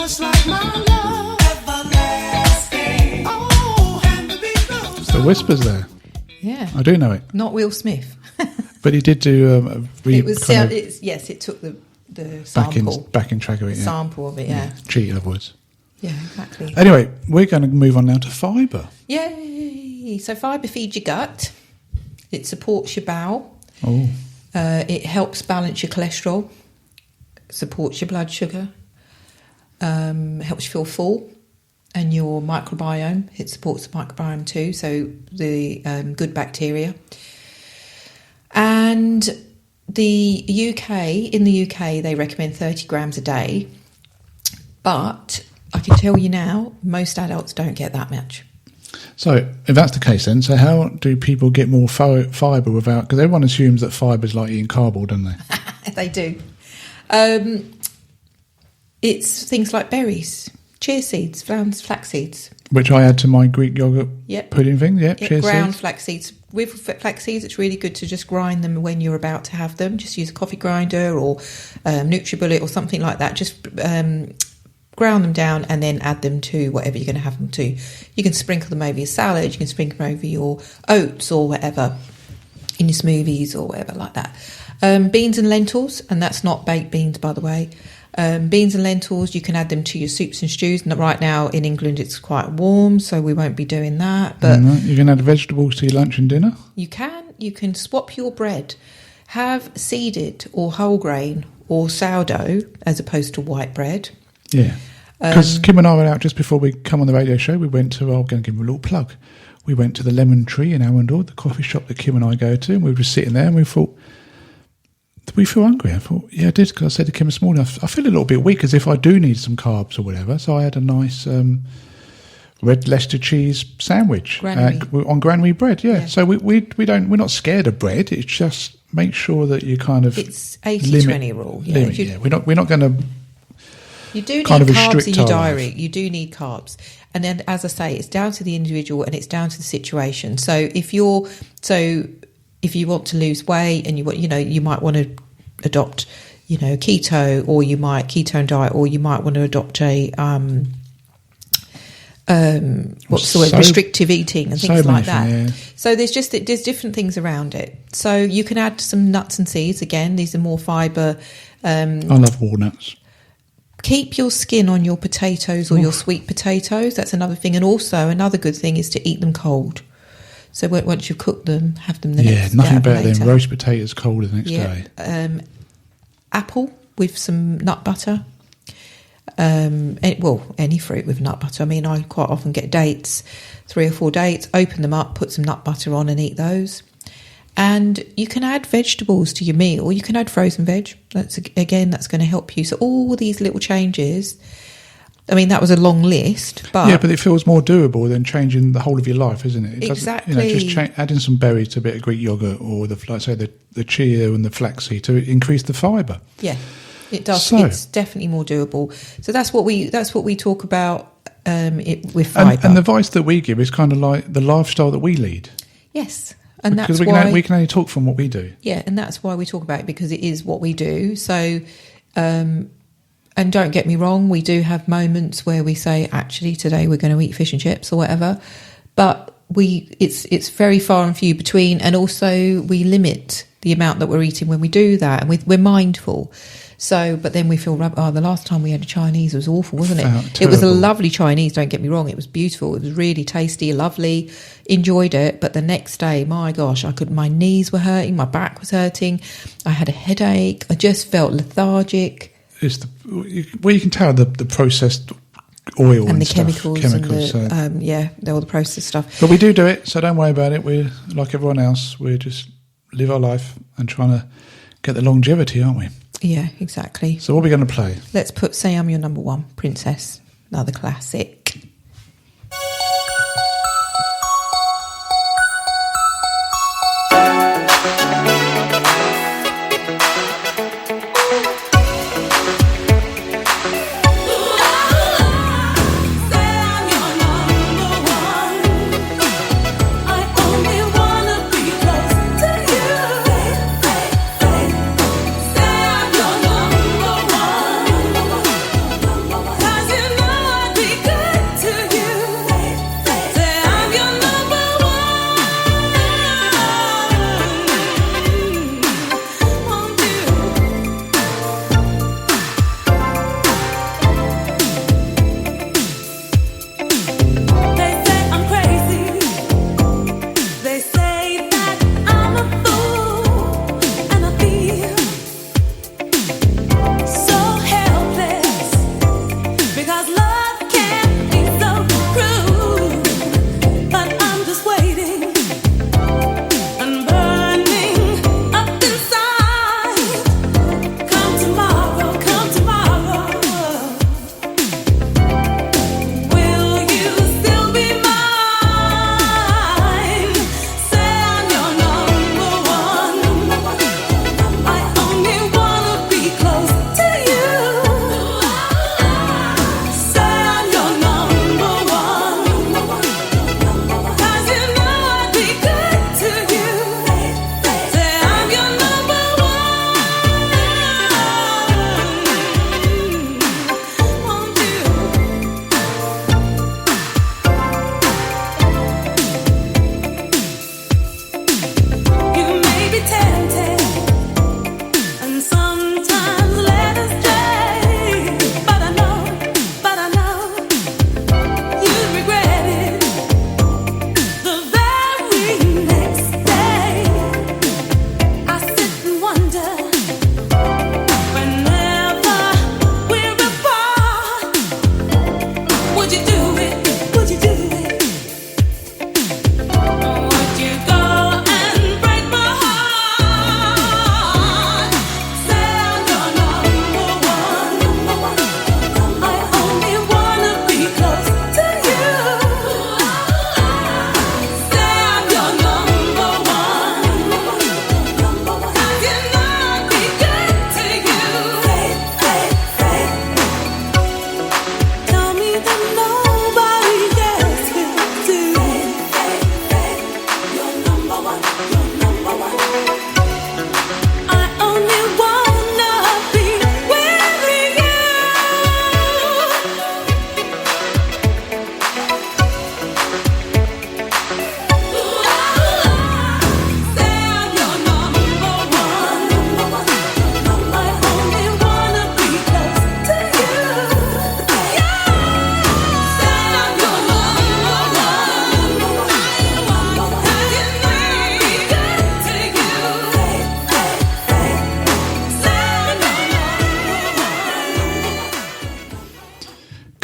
just like my love, everlasting. Oh, and the beat goes The whispers there. Yeah. I do know it. Not Will Smith. But he did do It was yes, it took the sample. backing track of it. Yeah. Sample of it, yeah. Cheat, in other words. Yeah, exactly. Anyway, we're going to move on now to fibre. Yay! So fibre feeds your gut. It supports your bowel. Oh, It helps balance your cholesterol. Supports your blood sugar. Helps you feel full. And your microbiome. It supports the microbiome too. So the good bacteria. And in the UK, they recommend 30 grams a day. But I can tell you now, most adults don't get that much. so if that's the case, then, so how do people get more fibre without? Because everyone assumes that fibre is like eating cardboard, don't they? They do. It's things like berries, chia seeds, flax seeds. Which I add to my Greek yogurt Yep. pudding thing. Yep, Yeah, cheers. ground flax seeds. With flax seeds, it's really good to just grind them when you're about to have them. Just use a coffee grinder or NutriBullet or something like that. Just ground them down and then add them to whatever you're going to have them to. You can sprinkle them over your salad. You can sprinkle them over your oats or whatever in your smoothies or whatever like that. Beans and lentils, and that's not baked beans, by the way. Beans and lentils, you can add them to your soups and stews. And right now in England it's quite warm, so we won't be doing that. But You can add vegetables to your lunch and dinner. you can swap your bread. Have seeded or whole grain or sourdough as opposed to white bread. Yeah. Because Kim and I were out just before we come on the radio show. We went to, I'm going to give him a little plug. We went to the Lemon Tree in Arundel, the coffee shop that Kim and I go to, and we were just sitting there and we thought, did we feel hungry? I thought, yeah, I did, because I said to Kim this morning, I feel a little bit weak, as if I do need some carbs or whatever. So I had a nice red Leicester cheese sandwich on granary bread. Yeah. So we're not scared of bread. It's just make sure that you kind of It's 80-20 rule. Yeah. Limit, yeah. We're not going to. You do need kind of carbs restrict in your our diary. life. You do need carbs, and then, as I say, it's down to the individual and it's down to the situation. So if you want to lose weight and you might want to adopt, keto, or you might ketone diet, or you might want to adopt a restrictive eating and things like that. Yeah. So there's different things around it. So you can add some nuts and seeds. Again, these are more fibre. I love walnuts. Keep your skin on your potatoes or your sweet potatoes. That's another thing. And also another good thing is to eat them cold. So once you've cooked them, have them the next day. Yeah, nothing better later. than roast potatoes cold the next day. Apple with some nut butter. Any fruit with nut butter. I mean, I quite often get dates, 3 or 4 dates, open them up, put some nut butter on and eat those. And you can add vegetables to your meal. You can add frozen veg. That's going to help you. So all these little changes. I mean, that was a long list, but Yeah, but it feels more doable than changing the whole of your life, isn't it? Exactly. Just adding some berries to a bit of Greek yogurt, or the chia and the flaxseed to increase the fibre. yeah, it does. So- It's definitely more doable. So that's what we talk about with fibre. And the advice that we give is kind of like the lifestyle that we lead. Yes, and Because that's why we can only talk from what we do. Yeah, and that's why we talk about it, because it is what we do. So, and don't get me wrong, we do have moments where we say, actually, today we're going to eat fish and chips or whatever. But it's very far and few between, and also we limit the amount that we're eating when we do that, and we're mindful. So, but then we feel, the last time we had a Chinese was awful, wasn't it? It was a lovely Chinese, don't get me wrong. It was beautiful. It was really tasty, lovely, enjoyed it. But the next day, my gosh, my knees were hurting, my back was hurting. I had a headache. I just felt lethargic. You can tell the processed oil And the stuff, chemicals and all the processed stuff. But we do it, so don't worry about it. We're like everyone else. We just live our life and trying to get the longevity, aren't we? Yeah, exactly. So what are we going to play? Let's put Say I'm Your Number One, Princess. Another classic. Cause you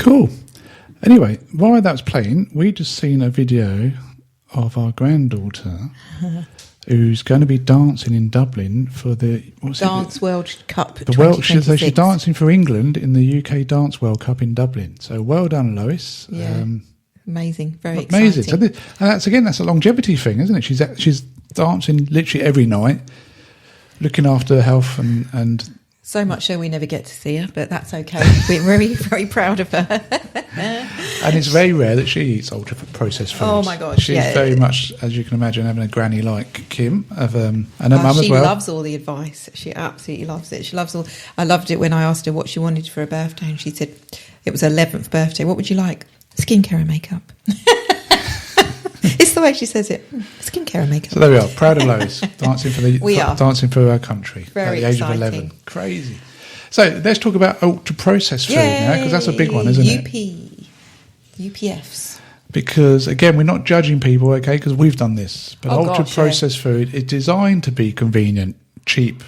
Cool. Anyway, while that was playing, we just seen a video of our granddaughter who's going to be dancing in Dublin for the Dance World Cup. The World. She's 2026. dancing for England in the UK Dance World Cup in Dublin. So well done, Lois. Yeah. Amazing. Very Amazing. So exciting. and that's a longevity thing, isn't it? She's dancing literally every night, looking after her health and So much so we never get to see her, but that's okay. We're very, very proud of her. and it's very rare that she eats ultra processed foods. Oh my gosh, she's yeah. very much, as you can imagine, having a granny like Kim and her mum as She well. loves all the advice. She absolutely loves it. She loves all. I loved it when I asked her what she wanted for her birthday, and she said it was her 11th birthday. What would you like? Skincare and makeup. It's the way she says it. Skincare and makeup. So there we are, proud of Lois, dancing for our country Very at the age exciting. of 11. Crazy. So let's talk about ultra processed food now, because that's a big one, isn't it? UPFs. Because again, we're not judging people, okay? Because we've done this, but Oh, ultra gosh, yeah. processed food is designed to be convenient, cheap.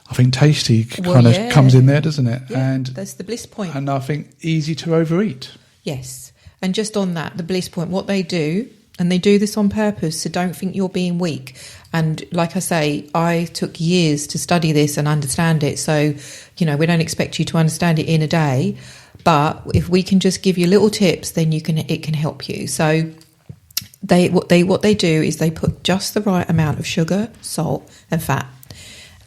I think tasty Well, kind of yeah. comes in there, doesn't it? Yeah, that's the bliss point. And I think easy to overeat. Yes. And just on that, the bliss point, what they do, and they do this on purpose, so don't think you're being weak. And like I say, I took years to study this and understand it. So, we don't expect you to understand it in a day. But if we can just give you little tips, then it can help you. So what they do is they put just the right amount of sugar, salt and fat.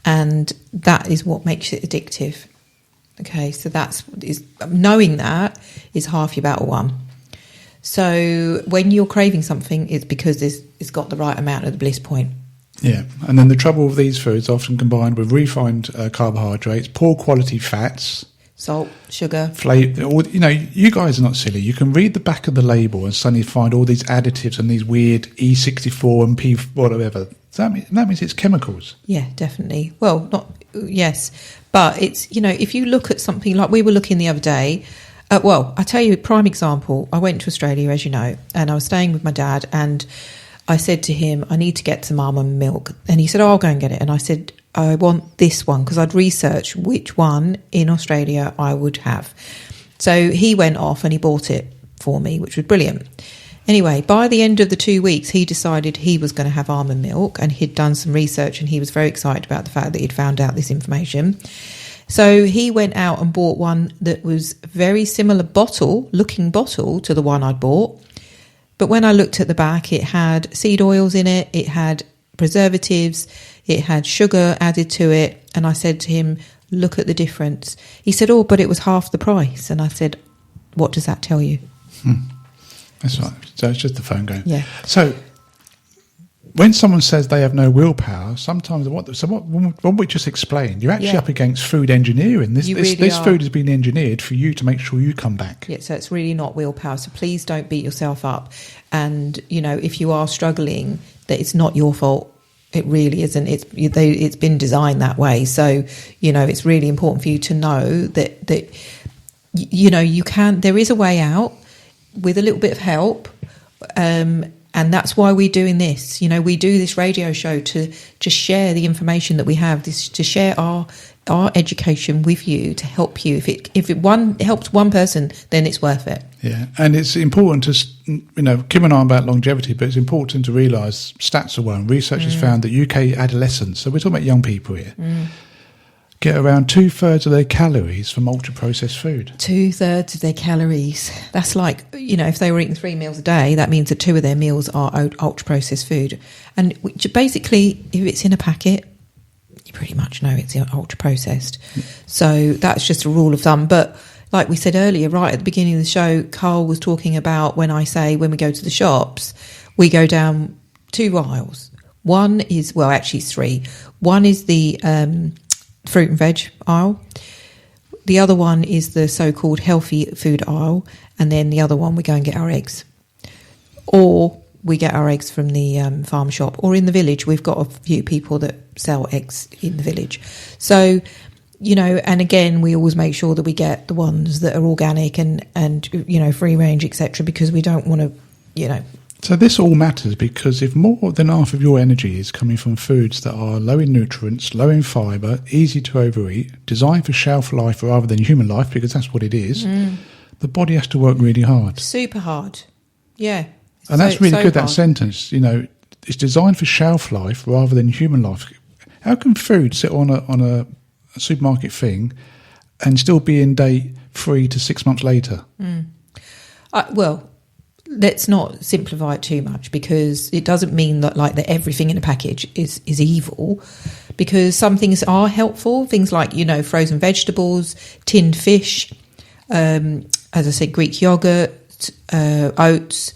And that is what makes it addictive. Okay, so knowing that is half your battle won. So when you're craving something, it's because it's got the right amount of the bliss point. Yeah, and then the trouble with these foods often combined with refined carbohydrates, poor quality fats, Salt, sugar. flavor. You guys are not silly. You can read the back of the label and suddenly find all these additives and these weird E64 and P whatever. That means it's chemicals. Yeah, definitely. Well, yes, but it's, if you look at something like we were looking the other day, I tell you a prime example. I went to Australia, as you know, and I was staying with my dad, and I said to him, I need to get some almond milk. And he said, I'll go and get it. And I said, I want this one, because I'd researched which one in Australia I would have. So he went off and he bought it for me, which was brilliant. Anyway, by the end of the 2 weeks, he decided he was going to have almond milk, and he'd done some research, and he was very excited about the fact that he'd found out this information. So he went out and bought one that was very similar looking bottle to the one I'd bought. But when I looked at the back, it had seed oils in it, it had preservatives, it had sugar added to it. And I said to him, look at the difference. He said, oh, but it was half the price. And I said, what does that tell you? That's right. So it's just the phone going. Yeah. So when someone says they have no willpower, sometimes what we just explained, you're actually Yeah. up against food engineering. This are. food has been engineered for you to make sure you come back. Yeah, so it's really not willpower. So please don't beat yourself up. And, if you are struggling, that it's not your fault. It really isn't. It's been designed that way. So, it's really important for you to know that you can, there is a way out with a little bit of help. And that's why we're doing this. We do this radio show to just share the information that we have, to share our education with you, to help you. If it helps one person, then it's worth it. Yeah, and it's important to, Kim and I are about longevity, but it's important to realise stats are one. Research has found that UK adolescents, so we're talking about young people here, get around 2/3 of their calories from ultra-processed food. 2/3 of their calories. That's like, if they were eating 3 meals a day, that means that 2 of their meals are ultra-processed food. And basically, if it's in a packet, you pretty much know it's ultra-processed. So that's just a rule of thumb. But like we said earlier, right at the beginning of the show, Carl was talking about when we go to the shops, we go down 2 aisles. One is, well, actually 3. One is the fruit and veg aisle. The other one is the so-called healthy food aisle. And then the other one, we go and get our eggs. Or we get our eggs from the farm shop. Or in the village, we've got a few people that sell eggs in the village. So, and again, we always make sure that we get the ones that are organic and free range, etc., because we don't want to, So this all matters because if more than half of your energy is coming from foods that are low in nutrients, low in fibre, easy to overeat, designed for shelf life rather than human life, because that's what it is, the body has to work really hard. Super hard. Yeah. And that's really good, that hard. sentence. You know, it's designed for shelf life rather than human life. How can food sit on a supermarket thing and still be in date 3 to 6 months later? Well, let's not simplify it too much, because it doesn't mean that that everything in a package is evil, because some things are helpful. Things like, frozen vegetables, tinned fish, as I said, Greek yogurt, oats,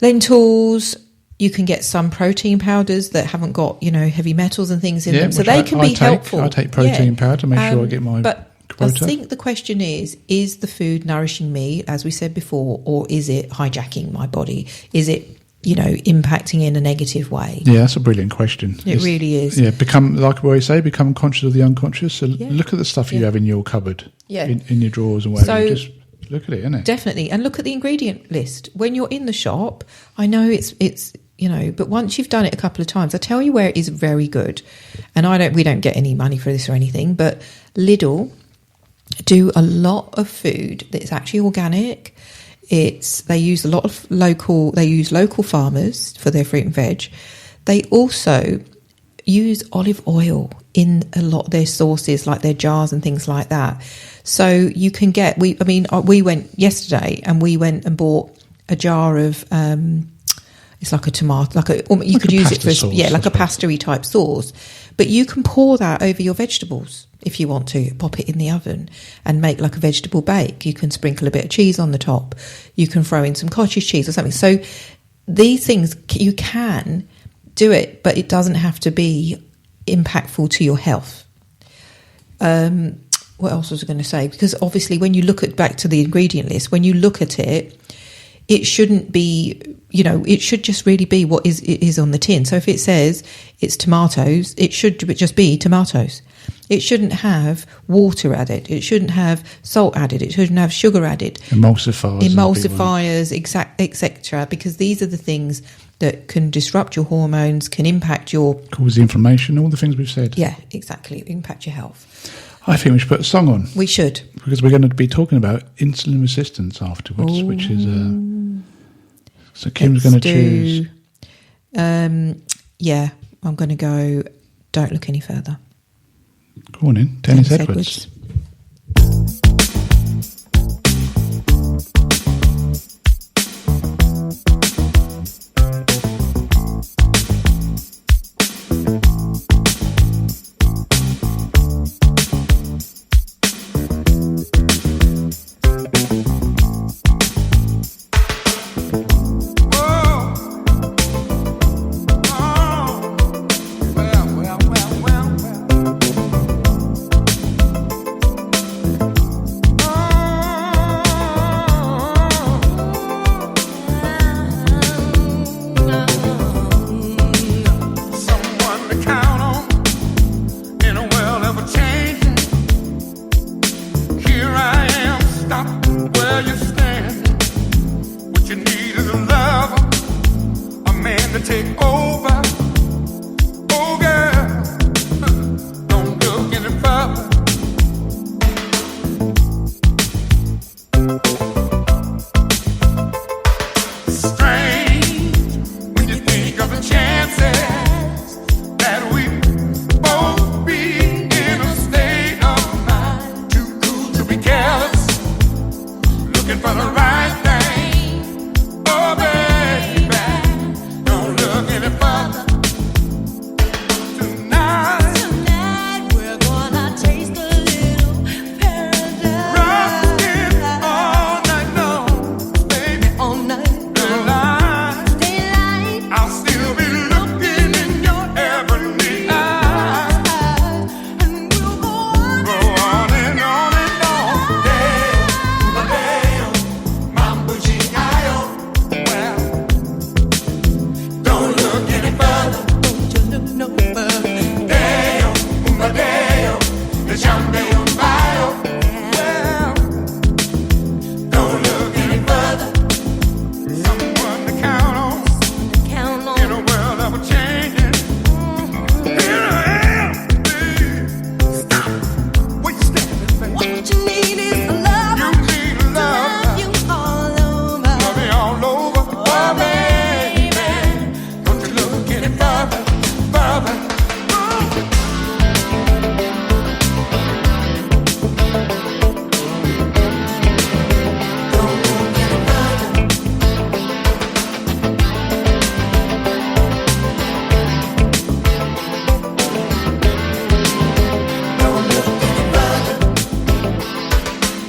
lentils. You can get some protein powders that haven't got, heavy metals and things in them. So they can be helpful. I take protein powder to make sure I get my quota. I think the question is the food nourishing me, as we said before, or is it hijacking my body? Is it, impacting in a negative way? Yeah, that's a brilliant question. It really is. Yeah, become conscious of the unconscious. So look at the stuff you have in your cupboard, in your drawers and whatever. Just look at it, innit? Definitely. And look at the ingredient list. When you're in the shop, I know it's but once you've done it a couple of times, I tell you where it is very good. And we don't get any money for this or anything, but Lidl do a lot of food that's actually organic. They use local farmers for their fruit and veg. They also use olive oil in a lot of their sauces, like their jars and things like that. So you can get, we went yesterday and we went and bought a jar of, it's like a tomato, you could use it for, sauce, like a pasta-y type sauce. But you can pour that over your vegetables if you want to. Pop it in the oven and make like a vegetable bake. You can sprinkle a bit of cheese on the top. You can throw in some cottage cheese or something. So these things, you can do it, but it doesn't have to be impactful to your health. What else was I going to say? Because obviously when you look back to the ingredient list, when you look at it, it shouldn't be, it should just really be what is on the tin. So if it says it's tomatoes, it should just be tomatoes. It shouldn't have water added. It shouldn't have salt added. It shouldn't have sugar added. Emulsifiers, etc. Because these are the things that can disrupt your hormones, can impact cause the inflammation, all the things we've said. Yeah, exactly. Impact your health. I think we should put a song on. We should. Because we're going to be talking about insulin resistance afterwards, which is... so Kim's going to choose... yeah, I'm going to go Don't Look Any Further. Go on in. Dennis Edwards. What you need is love.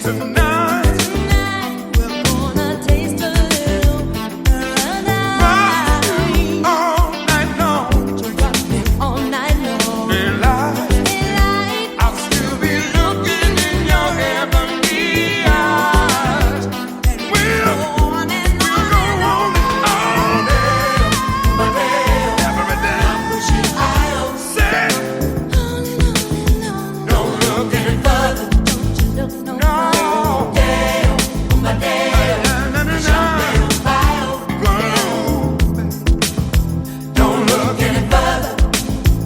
Tonight, we're gonna taste a little paradise. all night long, You rock me all night long. daylight, Daylight, I'll still be looking in your heavenly eyes. And we'll go on and go on. on all day, every day. Say, don't look any further. Don't you look no No. my day. Don't look any further.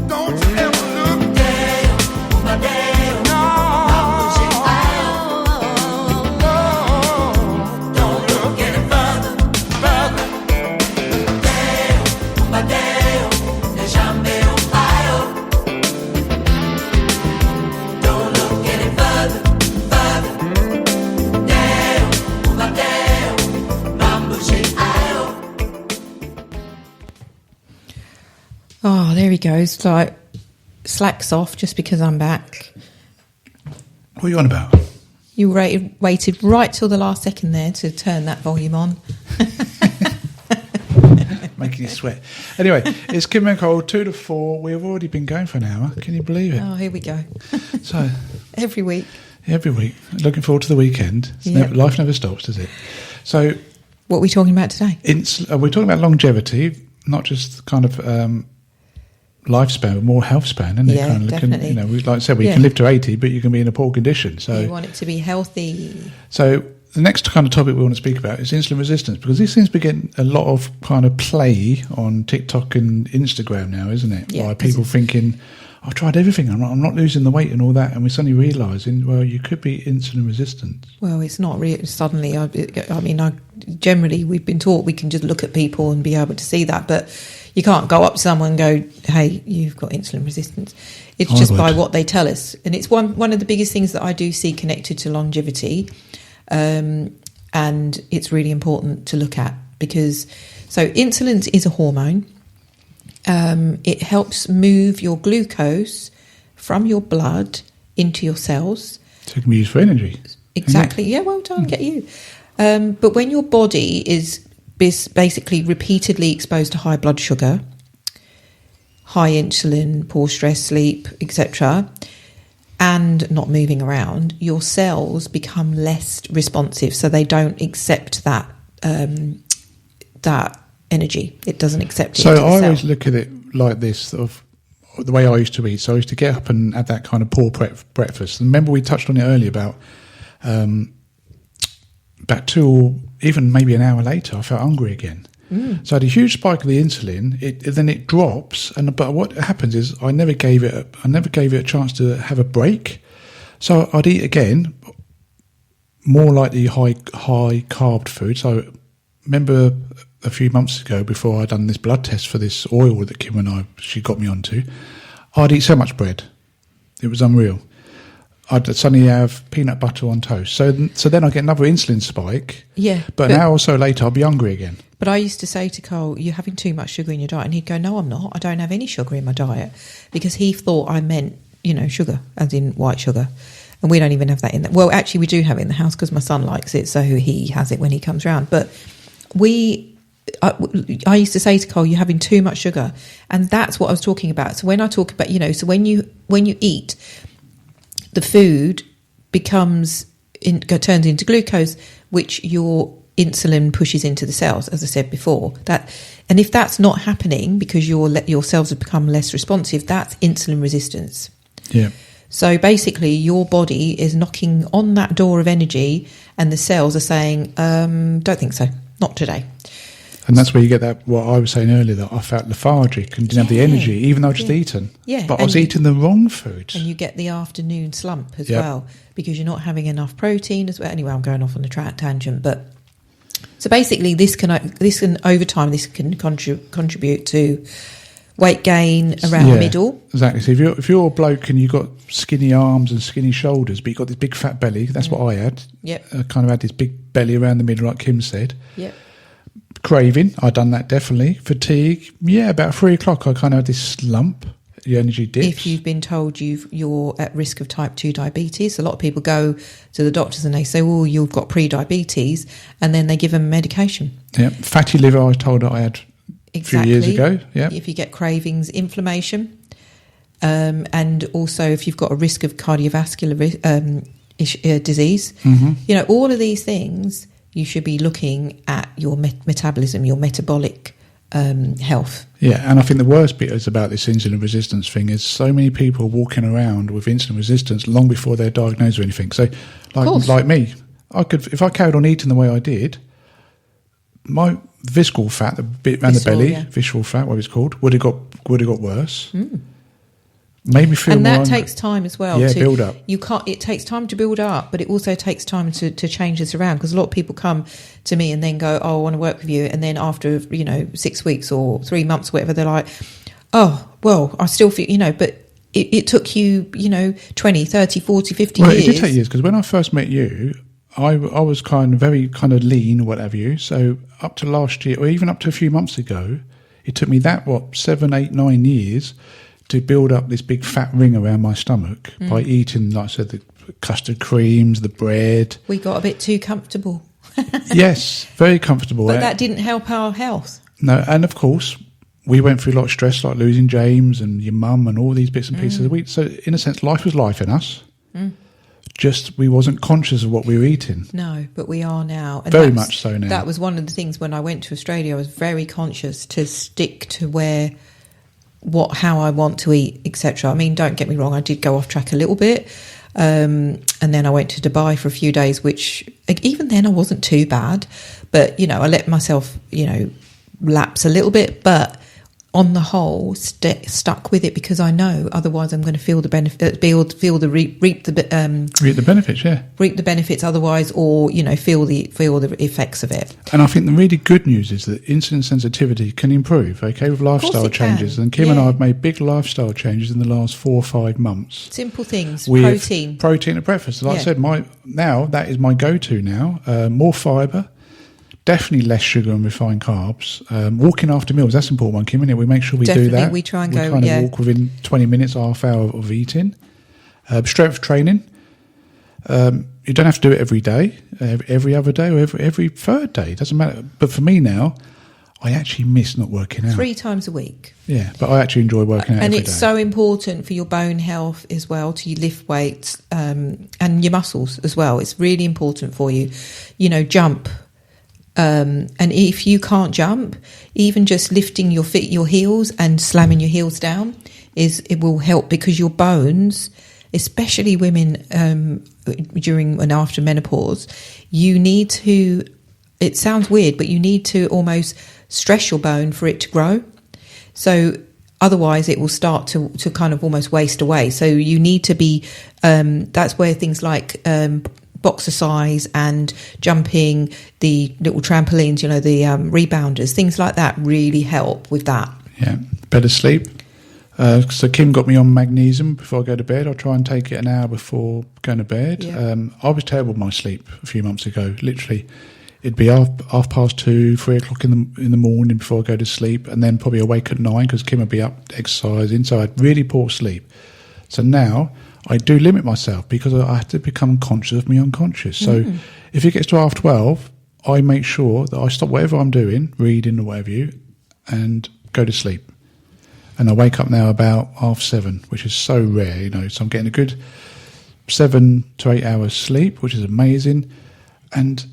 Don't you ever look. No. Don't look any further. Don't look any further. Oh, there he goes. Like, slacks off just because I'm back. What are you on about? You waited right till the last second there to turn that volume on. Making you sweat. Anyway, it's Kim and Cole, 2 to 4. We've already been going for an hour. Can you believe it? Oh, here we go. So, Every week. every week, looking forward to the weekend. Yep. Life never stops, does it? So, What are we talking about today? we're talking about longevity, not just kind of lifespan, but more health span, isn't it? Yeah, kind of definitely. You know, like I said, we Yeah. can live to 80, but you can be in a poor condition. So, You want it to be healthy. So the next kind of topic we want to speak about is insulin resistance, because this seems to be getting a lot of kind of play on TikTok and Instagram now, isn't it? Yeah, By 'cause people thinking, I've tried everything, I'm not losing the weight and all that, and we're suddenly realising, well, you could be insulin resistant. Well, it's not really suddenly. Generally, we've been taught we can just look at people and be able to see that, but you can't go up to someone and go, "Hey, you've got insulin resistance." It's I just would. by what they tell us, and it's one of the biggest things that I do see connected to longevity, and it's really important to look at because insulin is a hormone. It helps move your glucose from your blood into your cells. So it can be used for energy. Exactly. Yeah, well done. Get you. But when your body is basically repeatedly exposed to high blood sugar, high insulin, poor stress, sleep, etc., and not moving around, your cells become less responsive, so they don't accept that energy. It doesn't accept it. So into the I cell. always look at it like this, of the way I used to eat. So I used to get up and have that kind of poor breakfast. And remember we touched on it earlier about 2 or even maybe an hour later, I felt hungry again. So I had a huge spike of the insulin. Then it drops, but what happens is I never gave it a chance to have a break. So I'd eat again, more like the high carb food. So remember a few months ago, before I'd done this blood test for this oil that Kim and she got me onto, I'd eat so much bread, it was unreal. I'd suddenly have peanut butter on toast. So then I get another insulin spike. Yeah, But an hour or so later, I'll be hungry again. But I used to say to Carl, "You're having too much sugar in your diet," and he'd go, "No, I'm not. I don't have any sugar in my diet," because he thought I meant, sugar, as in white sugar, and we don't even have that in there. Well, actually, we do have it in the house because my son likes it, so he has it when he comes round. But I used to say to Carl, "You're having too much sugar," and that's what I was talking about. So when I talk about, so when you eat, the food turns into glucose, which your insulin pushes into the cells, as I said before. And if that's not happening because your cells have become less responsive, that's insulin resistance. Yeah. So basically, your body is knocking on that door of energy, and the cells are saying, "Don't think so, not today." And that's where you get that, what I was saying earlier, that I felt lethargic and didn't have the Yeah. energy, even though I'd just eaten. Yeah, But I was and eating the wrong food. And you get the afternoon slump as Yep. well, because you're not having enough protein as well. Anyway, I'm going off on a tangent, but so basically, this can over time contribute to weight gain around the middle. Exactly. So if you're a bloke and you've got skinny arms and skinny shoulders, but you've got this big fat belly, that's what I had. Yep. I kind of had this big belly around the middle, like Kim said. Yep. Craving, I'd done that definitely. Fatigue, about 3 o'clock, I kind of had this slump. your energy dips. If you've been told you're at risk of type 2 diabetes, a lot of people go to the doctors and they say, well, you've got pre-diabetes, and then they give them medication. Yeah, fatty liver, I was told that I had a few years ago. Yeah. If you get cravings, inflammation, and also if you've got a risk of cardiovascular disease, you know, all of these things, you should be looking at your metabolism, your metabolic health. Yeah, and I think the worst bit is about this insulin resistance thing is so many people walking around with insulin resistance long before they're diagnosed with anything. So, like me, if I carried on eating the way I did, my visceral fat, the bit around the belly, visceral fat, what it's called, would have got worse. Made me feel, and that takes time as well. Yeah, build up. You can't. It takes time to build up, but it also takes time to change this around. Because a lot of people come to me and then go, "Oh, I want to work with you," and then after 6 weeks or 3 months, or whatever, they're like, "Oh, well, I still feel," but it took you, 20, 30, 40, 50 years. It did take years, because when I first met you, I was very lean or whatever you. So up to last year, or even up to a few months ago, it took me 7, 8, 9 years to build up this big fat ring around my stomach by eating, like I said, the custard creams, the bread. We got a bit too comfortable. Yes, very comfortable. But that didn't help our health. No, and of course, we went through a lot of stress, like losing James and your mum and all these bits and pieces. So in a sense, life was life in us. Just we wasn't conscious of what we were eating. No, but we are now. And very much so now. That was one of the things when I went to Australia. I was very conscious to stick to how I want to eat, etc. I mean, don't get me wrong, I did go off track a little bit. And then I went to Dubai for a few days, which even then I wasn't too bad. But, I let myself, lapse a little bit. But on the whole, stuck with it, because I know otherwise I'm going to feel the benefit, reap the benefits, yeah. Reap the benefits otherwise, or feel the effects of it. And I think the really good news is that insulin sensitivity can improve, okay, with lifestyle changes. And Kim and I have made big lifestyle changes in the last 4 or 5 months. Simple things, with protein at breakfast. Like I said, that is my go-to now. More fibre. Definitely less sugar and refined carbs. Walking after meals, that's an important one, Kim, isn't it? We make sure we do that. We try and walk within 20 minutes, half hour of eating. Strength training. You don't have to do it every day, every other day, or every third day. It doesn't matter. But for me now, I actually miss not working out. 3 times a week. Yeah, but I actually enjoy working out and every day. And it's so important for your bone health as well, to lift weights and your muscles as well. It's really important for you. Jump. And if you can't jump, even just lifting your heels and slamming your heels down it will help, because your bones, especially women during and after menopause, you need to, it sounds weird, but you need to almost stress your bone for it to grow. So otherwise it will start to kind of almost waste away. So you need to be, that's where things like boxercise and jumping, the little trampolines, the rebounders, things like that really help with that. Yeah, better sleep. So Kim got me on magnesium before I go to bed. I try and take it an hour before going to bed. Yeah. I was terrible with my sleep a few months ago. Literally, it'd be half past 2, 3 o'clock in the morning before I go to sleep, and then probably awake at 9 because Kim would be up exercising. So I had really poor sleep. So now I do limit myself, because I have to become conscious of my unconscious. So if it gets to 12:30, I make sure that I stop whatever I'm doing, reading or whatever and go to sleep. And I wake up now about 7:30, which is so rare, so I'm getting a good 7 to 8 hours sleep, which is amazing. And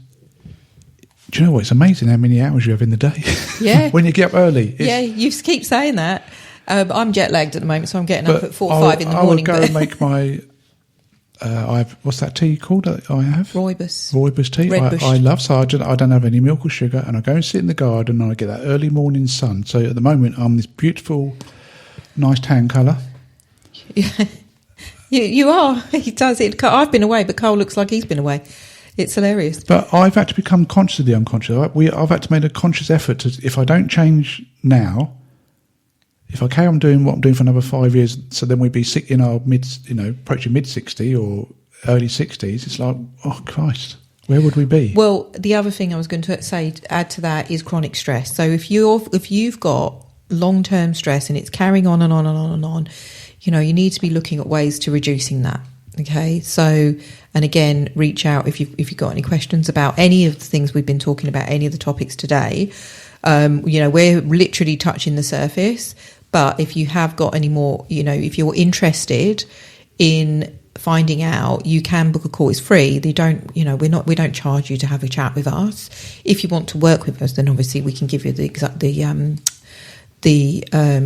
do you know what? It's amazing how many hours you have in the day. Yeah. When you get up early. Yeah, you keep saying that. I'm jet lagged at the moment, so I'm getting up at 4 or 5 in the morning. I would go and make my. What's that tea called that I have? Rooibos tea. I love. So I don't have any milk or sugar, and I go and sit in the garden and I get that early morning sun. So at the moment I'm this beautiful, nice tan colour. Yeah, you are. He does it. I've been away, but Carl looks like he's been away. It's hilarious. But I've had to become conscious of the unconscious. I've had to make a conscious effort to. If I don't change now. If I carry on doing what I'm doing for another 5 years, so then we'd be in our approaching mid-60 or early 60s, it's like, oh, Christ, where would we be? Well, the other thing I was going to say, add to that, is chronic stress. So if you've got long-term stress and it's carrying on and on and on and on, you know, you need to be looking at ways to reducing that. Okay, so, and again, reach out if you've got any questions about any of the things we've been talking about, any of the topics today. You know, we're literally touching the surface, but if you have got any more, you know, if you're interested in finding out, you can book a call. It's free. They don't, you know, we don't charge you to have a chat with us. If you want to work with us, then obviously we can give you the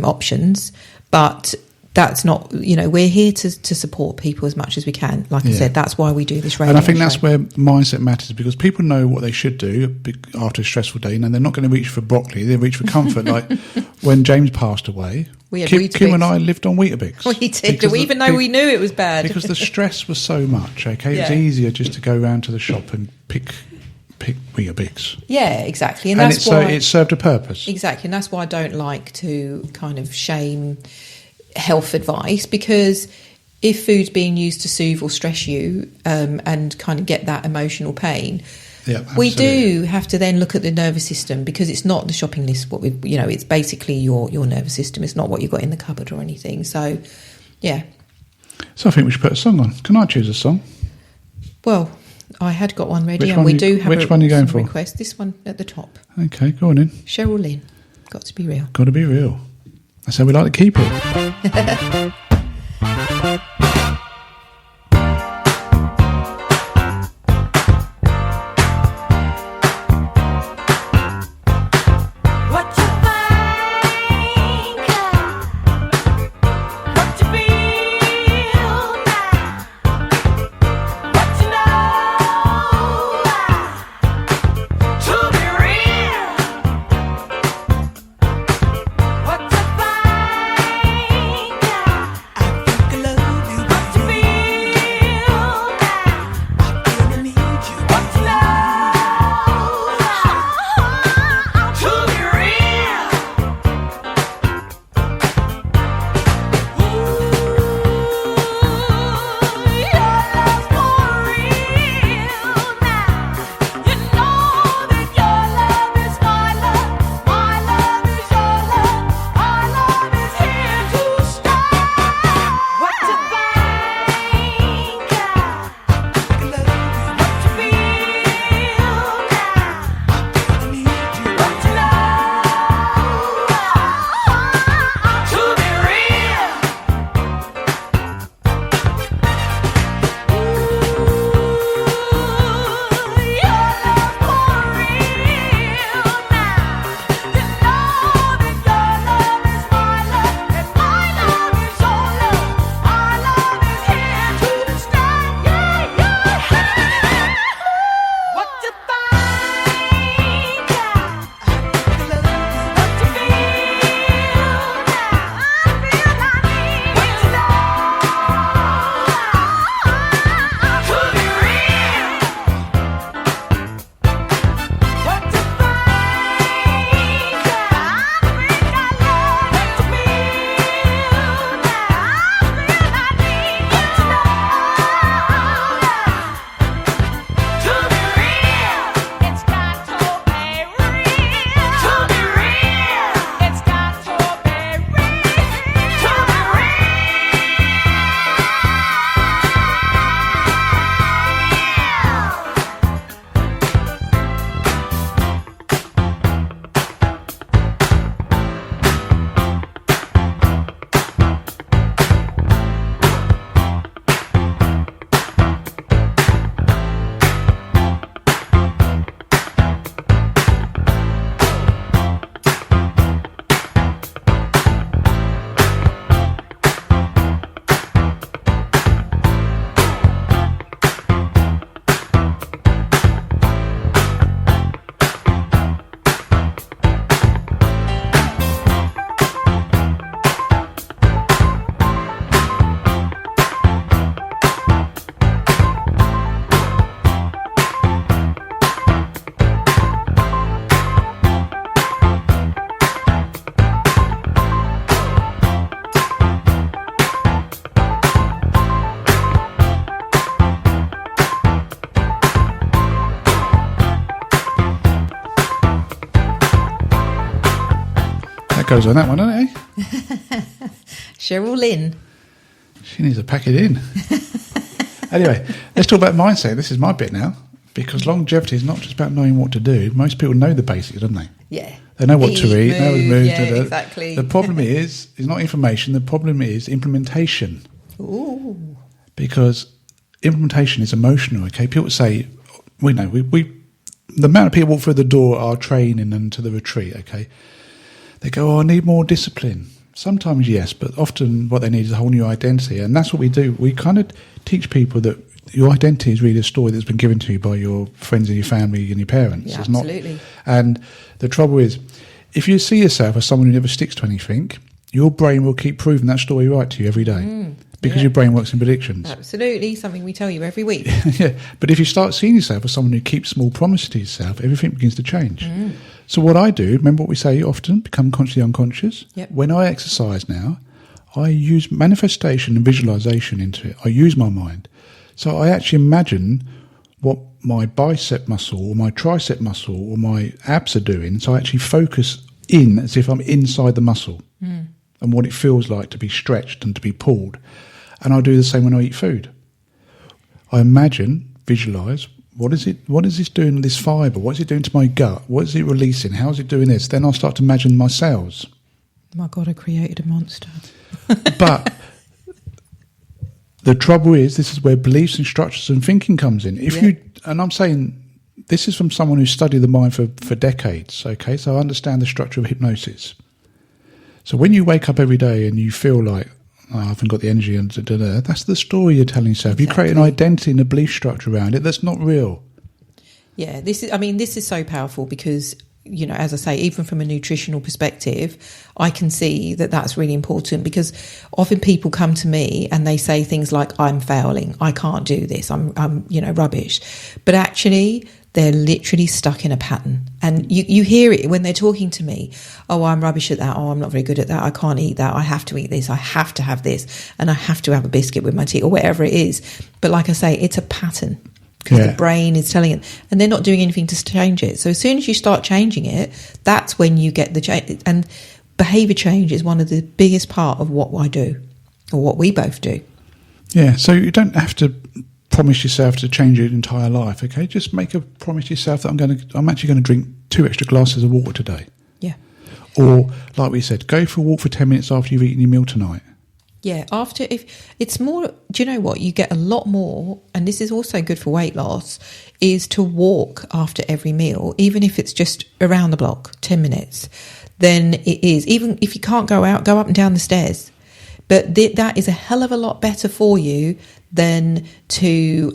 options, but that's not, you know, we're here to support people as much as we can. Like I said, that's why we do this radio And I think show. that's where mindset matters, because people know what they should do after a stressful day. You know, they're not going to reach for broccoli, they reach for comfort. Like when James passed away, We had Kim Weetabix. and I lived on Weetabix. We did, even though we knew it was bad. Because the stress was so much, okay? It's Yeah. easier just to go round to the shop and pick Weetabix. Yeah, exactly. And And that's why it served a purpose. exactly, and that's why I don't like to kind of shame health advice, because if food's being used to soothe or stress you and kind of get that emotional pain, Yeah, we absolutely. do have to then look at the nervous system, because it's not the shopping list. What we, you know, it's basically your nervous system. It's not what you've got in the cupboard or anything. So, yeah. So I think we should put a song on. Can I choose a song? Well, I had got one ready, Which and one we you- do have which one are you going some for? request. This one at the top, Okay, go on in. Cheryl Lynn. Got to be real. Got to be real. That's how we like to keep it. What you think, what you feel now, what you know, to be real. What you think, goes on that one, doesn't it? Cheryl Lynn. She needs to pack it in. Anyway, let's talk about mindset. This is my bit now, because longevity is not just about knowing what to do. Most people know the basics, don't they? Yeah. They know what to eat, Move, they know what to move. yeah, da-da. exactly. The problem is not information. The problem is implementation. Ooh. Because implementation is emotional. Okay, people say, we know we the amount of people walk through the door are training and to the retreat. Okay, they go, "Oh, I need more discipline." Sometimes yes, but often what they need is a whole new identity, and that's what we do. We kind of teach people that your identity is really a story that's been given to you by your friends and your family and your parents. Yeah, It's absolutely. And the trouble is, if you see yourself as someone who never sticks to anything, your brain will keep proving that story right to you every day. Because your brain works in predictions. Absolutely, something we tell you every week. Yeah, but if you start seeing yourself as someone who keeps small promises to yourself, everything begins to change. So what I do, remember what we say often, become consciously unconscious? Yep. When I exercise now, I use manifestation and visualization into it. I use my mind. So I actually imagine what my bicep muscle or my tricep muscle or my abs are doing. So I actually focus in as if I'm inside the muscle and what it feels like to be stretched and to be pulled. And I do the same when I eat food. I imagine, visualise, what is this doing to this fibre? What is it doing to my gut? What is it releasing? How is it doing this? Then I'll start to imagine my cells. My God, I created a monster. But the trouble is, this is where beliefs and structures and thinking comes in. And I'm saying, this is from someone who's studied the mind for decades, okay? So I understand the structure of hypnosis. So when you wake up every day and you feel like, I haven't got the energy, and that's the story you're telling yourself. Exactly. You create an identity and a belief structure around it that's not real. Yeah, this is so powerful because, you know, as I say, even from a nutritional perspective, I can see that that's really important because often people come to me and they say things like, I'm failing, I can't do this, I'm rubbish. But actually, they're literally stuck in a pattern. And you hear it when they're talking to me. Oh, I'm rubbish at that. Oh, I'm not very good at that. I can't eat that. I have to eat this. I have to have this. And I have to have a biscuit with my tea or whatever it is. But like I say, it's a pattern. Because the brain is telling it. And they're not doing anything to change it. So as soon as you start changing it, that's when you get the change. And behaviour change is one of the biggest part of what I do. Or what we both do. Yeah, so you don't have to promise yourself to change your entire life, okay? Just make a promise to yourself that I'm actually going to drink 2 extra glasses of water today. Yeah. Or, like we said, go for a walk for 10 minutes after you've eaten your meal tonight. Yeah, if it's more, do you know what? You get a lot more, and this is also good for weight loss, is to walk after every meal, even if it's just around the block, 10 minutes. Then it is, even if you can't go out, go up and down the stairs. But that is a hell of a lot better for you than to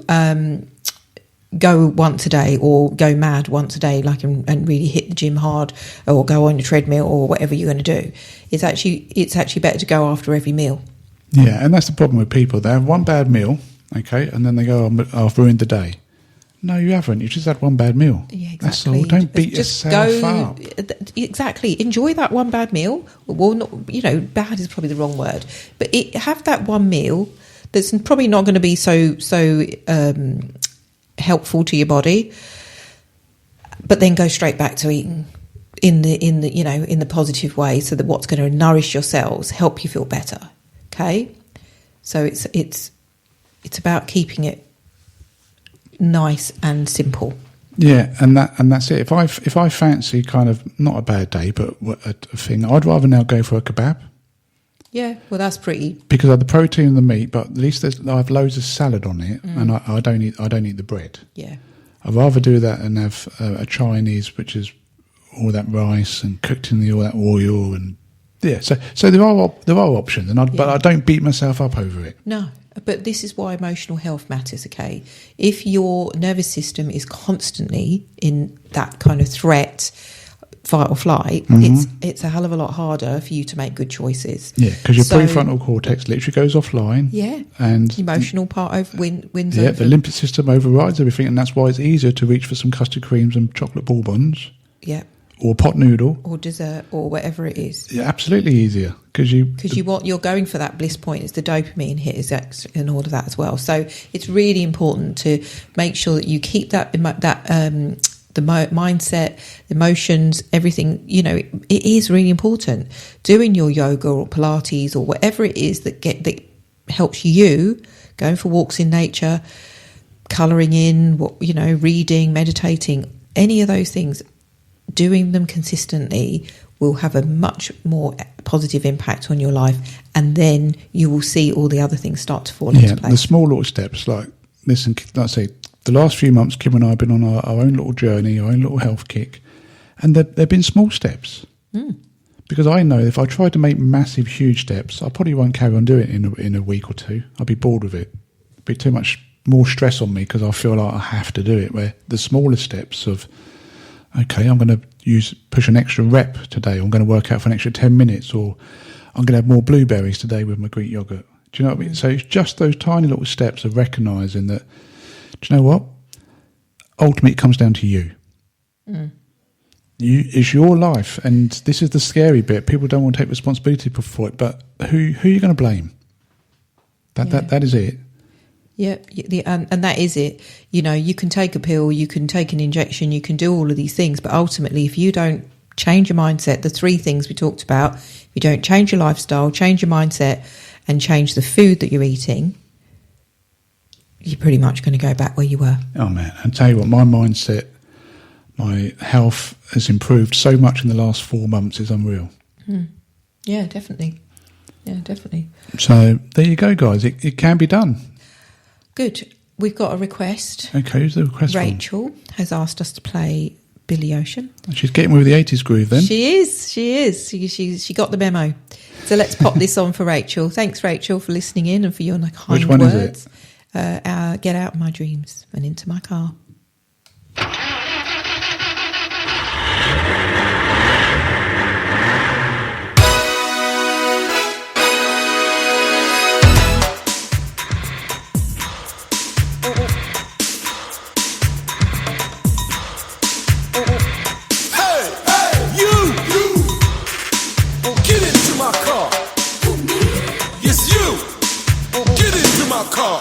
go once a day or go mad once a day, like and really hit the gym hard or go on your treadmill or whatever you're going to do. It's actually better to go after every meal. Yeah, and that's the problem with people. They have one bad meal, okay, and then they go, I've ruined the day. No, you haven't. You just had one bad meal. Yeah, exactly. That's all. Don't beat yourself up. Exactly. Enjoy that one bad meal. Well, not, bad is probably the wrong word. But have that one meal that's probably not going to be so helpful to your body. But then go straight back to eating in the positive way, so that what's going to nourish your cells, help you feel better. Okay, so it's about keeping it nice and simple. Yeah, and that's it. If I fancy kind of not a bad day, but a thing, I'd rather now go for a kebab. Yeah, well, that's pretty, because I have the protein and the meat, but at least I have loads of salad on it, and I don't eat the bread. Yeah, I'd rather do that and have a Chinese, which is all that rice and cooked in all that oil, and yeah. So there are options, but I don't beat myself up over it. No. But this is why emotional health matters, okay? If your nervous system is constantly in that kind of threat, fight or flight, it's a hell of a lot harder for you to make good choices. Yeah, because your prefrontal cortex literally goes offline. Yeah, and the emotional part wins yeah, over. the limbic system overrides everything, and that's why it's easier to reach for some custard creams and chocolate bourbons. Yeah. Or pot noodle. Or dessert, or whatever it is. Yeah, absolutely easier. Because you're going for that bliss point. It's the dopamine hit and all of that as well. So it's really important to make sure that you keep that the mindset, emotions, everything, you know, it is really important. Doing your yoga or Pilates or whatever it is that helps you, going for walks in nature, colouring in, reading, meditating, any of those things, doing them consistently will have a much more positive impact on your life, and then you will see all the other things start to fall into place. The small little steps, like I say, the last few months, Kim and I have been on our own little journey, our own little health kick, and they've been small steps. Because I know if I try to make massive, huge steps, I probably won't carry on doing it in a week or two. I'll be bored with it. It'll be too much more stress on me because I feel like I have to do it. Where the smaller steps of, okay, I'm going to push an extra rep today. I'm going to work out for an extra 10 minutes, or I'm going to have more blueberries today with my Greek yogurt. Do you know what I mean? So it's just those tiny little steps of recognising that, do you know what? Ultimately, it comes down to you. It's your life, and this is the scary bit. People don't want to take responsibility for it, but who are you going to blame? That is it. Yeah, and that is it. You know, you can take a pill, you can take an injection, you can do all of these things, but ultimately, if you don't change your mindset, the 3 things we talked about, if you don't change your lifestyle, change your mindset, and change the food that you're eating, you're pretty much going to go back where you were. Oh man, I tell you what, my mindset, my health has improved so much in the last 4 months. It's unreal. Yeah, definitely. So there you go, guys. It can be done. Good. We've got a request. Okay, who's the request from? Rachel has asked us to play Billy Ocean. She's getting with the 80s groove then. She is. She got the memo. So let's pop this on for Rachel. Thanks, Rachel, for listening in and for your kind Which one words. is Get out of my dreams and into my car. Car.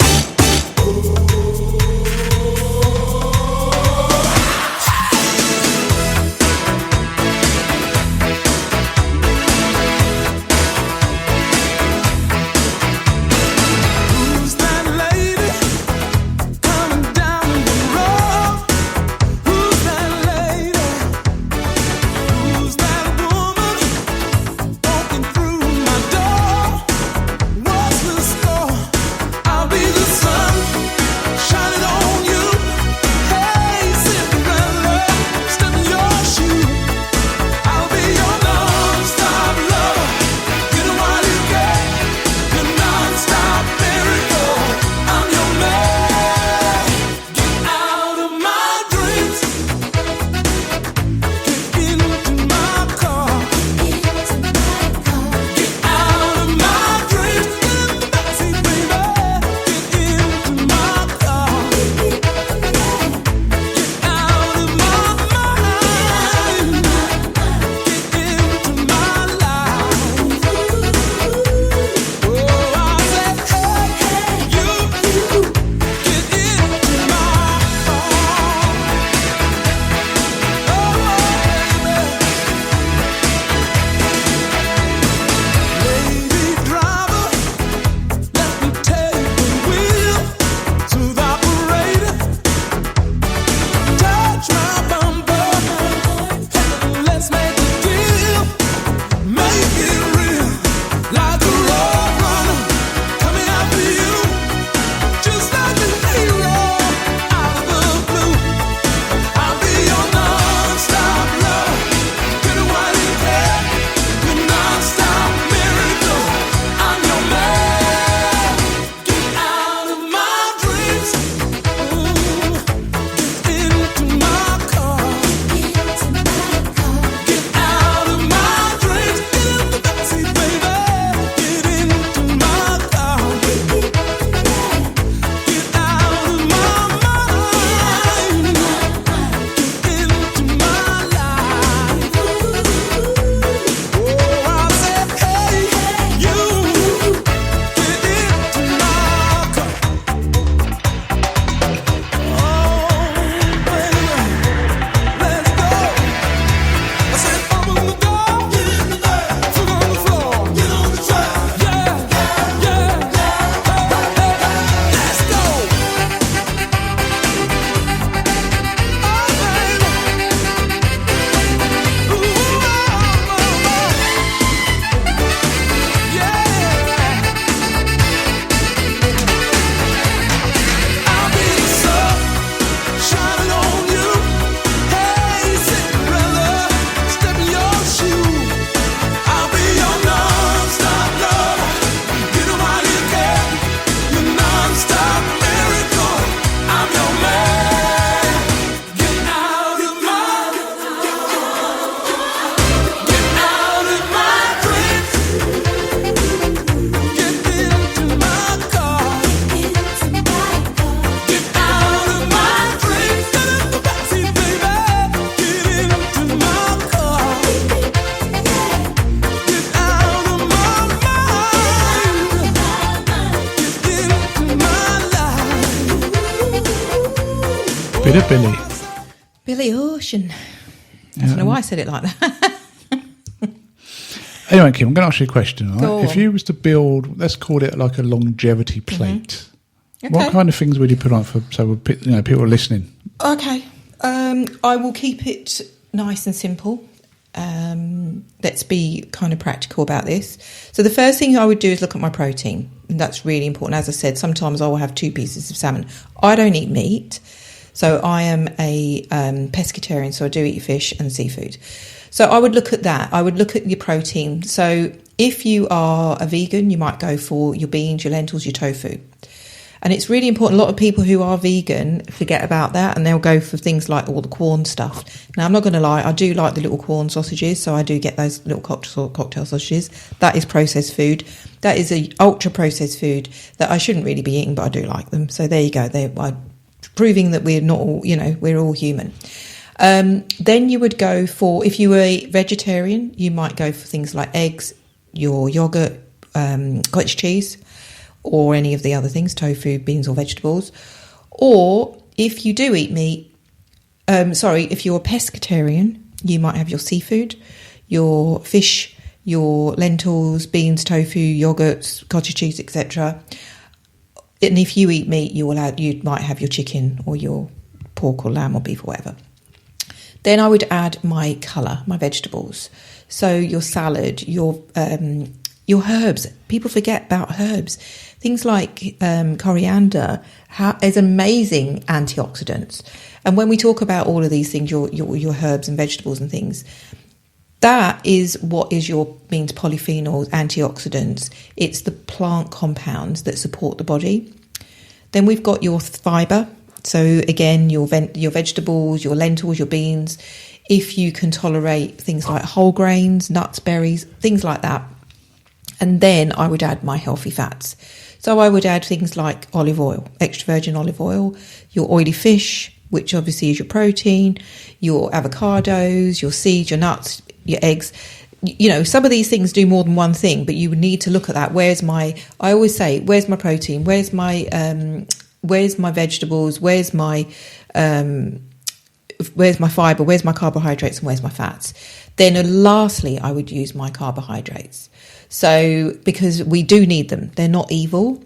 Bit of Billy. Billy Ocean. I don't know why I said it like that. Anyway, Kim, I'm going to ask you a question. Right? Go If on. you was to build, let's call it like a longevity plate, Okay. what kind of things would you put on for people are listening? Okay. I will keep it nice and simple. Let's be kind of practical about this. So the first thing I would do is look at my protein. And that's really important. As I said, sometimes I will have 2 pieces of salmon. I don't eat meat. So I am a pescatarian, so I do eat fish and seafood. So I would look at that. I would look at your protein. So if you are a vegan, you might go for your beans, your lentils, your tofu. And it's really important. A lot of people who are vegan forget about that and they'll go for things like all the Quorn stuff. Now, I'm not going to lie, I do like the little Quorn sausages, so I do get those little cocktail sausages. That is processed food. That is a ultra processed food that I shouldn't really be eating, but I do like them. So there you go. They're proving that we're not all, we're all human. Then you would go for, if you were a vegetarian, you might go for things like eggs, your yogurt, cottage cheese, or any of the other things, tofu, beans or vegetables. Or if you do eat meat, if you're a pescatarian, you might have your seafood, your fish, your lentils, beans, tofu, yogurts, cottage cheese, etc. And if you eat meat, you might have your chicken or your pork or lamb or beef or whatever. Then I would add my colour, my vegetables. So your salad, your herbs. People forget about herbs. Things like coriander has amazing antioxidants. And when we talk about all of these things, your herbs and vegetables and things, that is what means polyphenols, antioxidants. It's the plant compounds that support the body. Then we've got your fibre. So again, your vegetables, your lentils, your beans. If you can tolerate things like whole grains, nuts, berries, things like that. And then I would add my healthy fats. So I would add things like olive oil, extra virgin olive oil, your oily fish, which obviously is your protein, your avocados, your seeds, your nuts, your eggs. Some of these things do more than one thing, but you would need to look at that. I always say, where's my protein? Where's my vegetables? Where's my fibre? Where's my carbohydrates? And where's my fats? Then lastly, I would use my carbohydrates. So, because we do need them, they're not evil.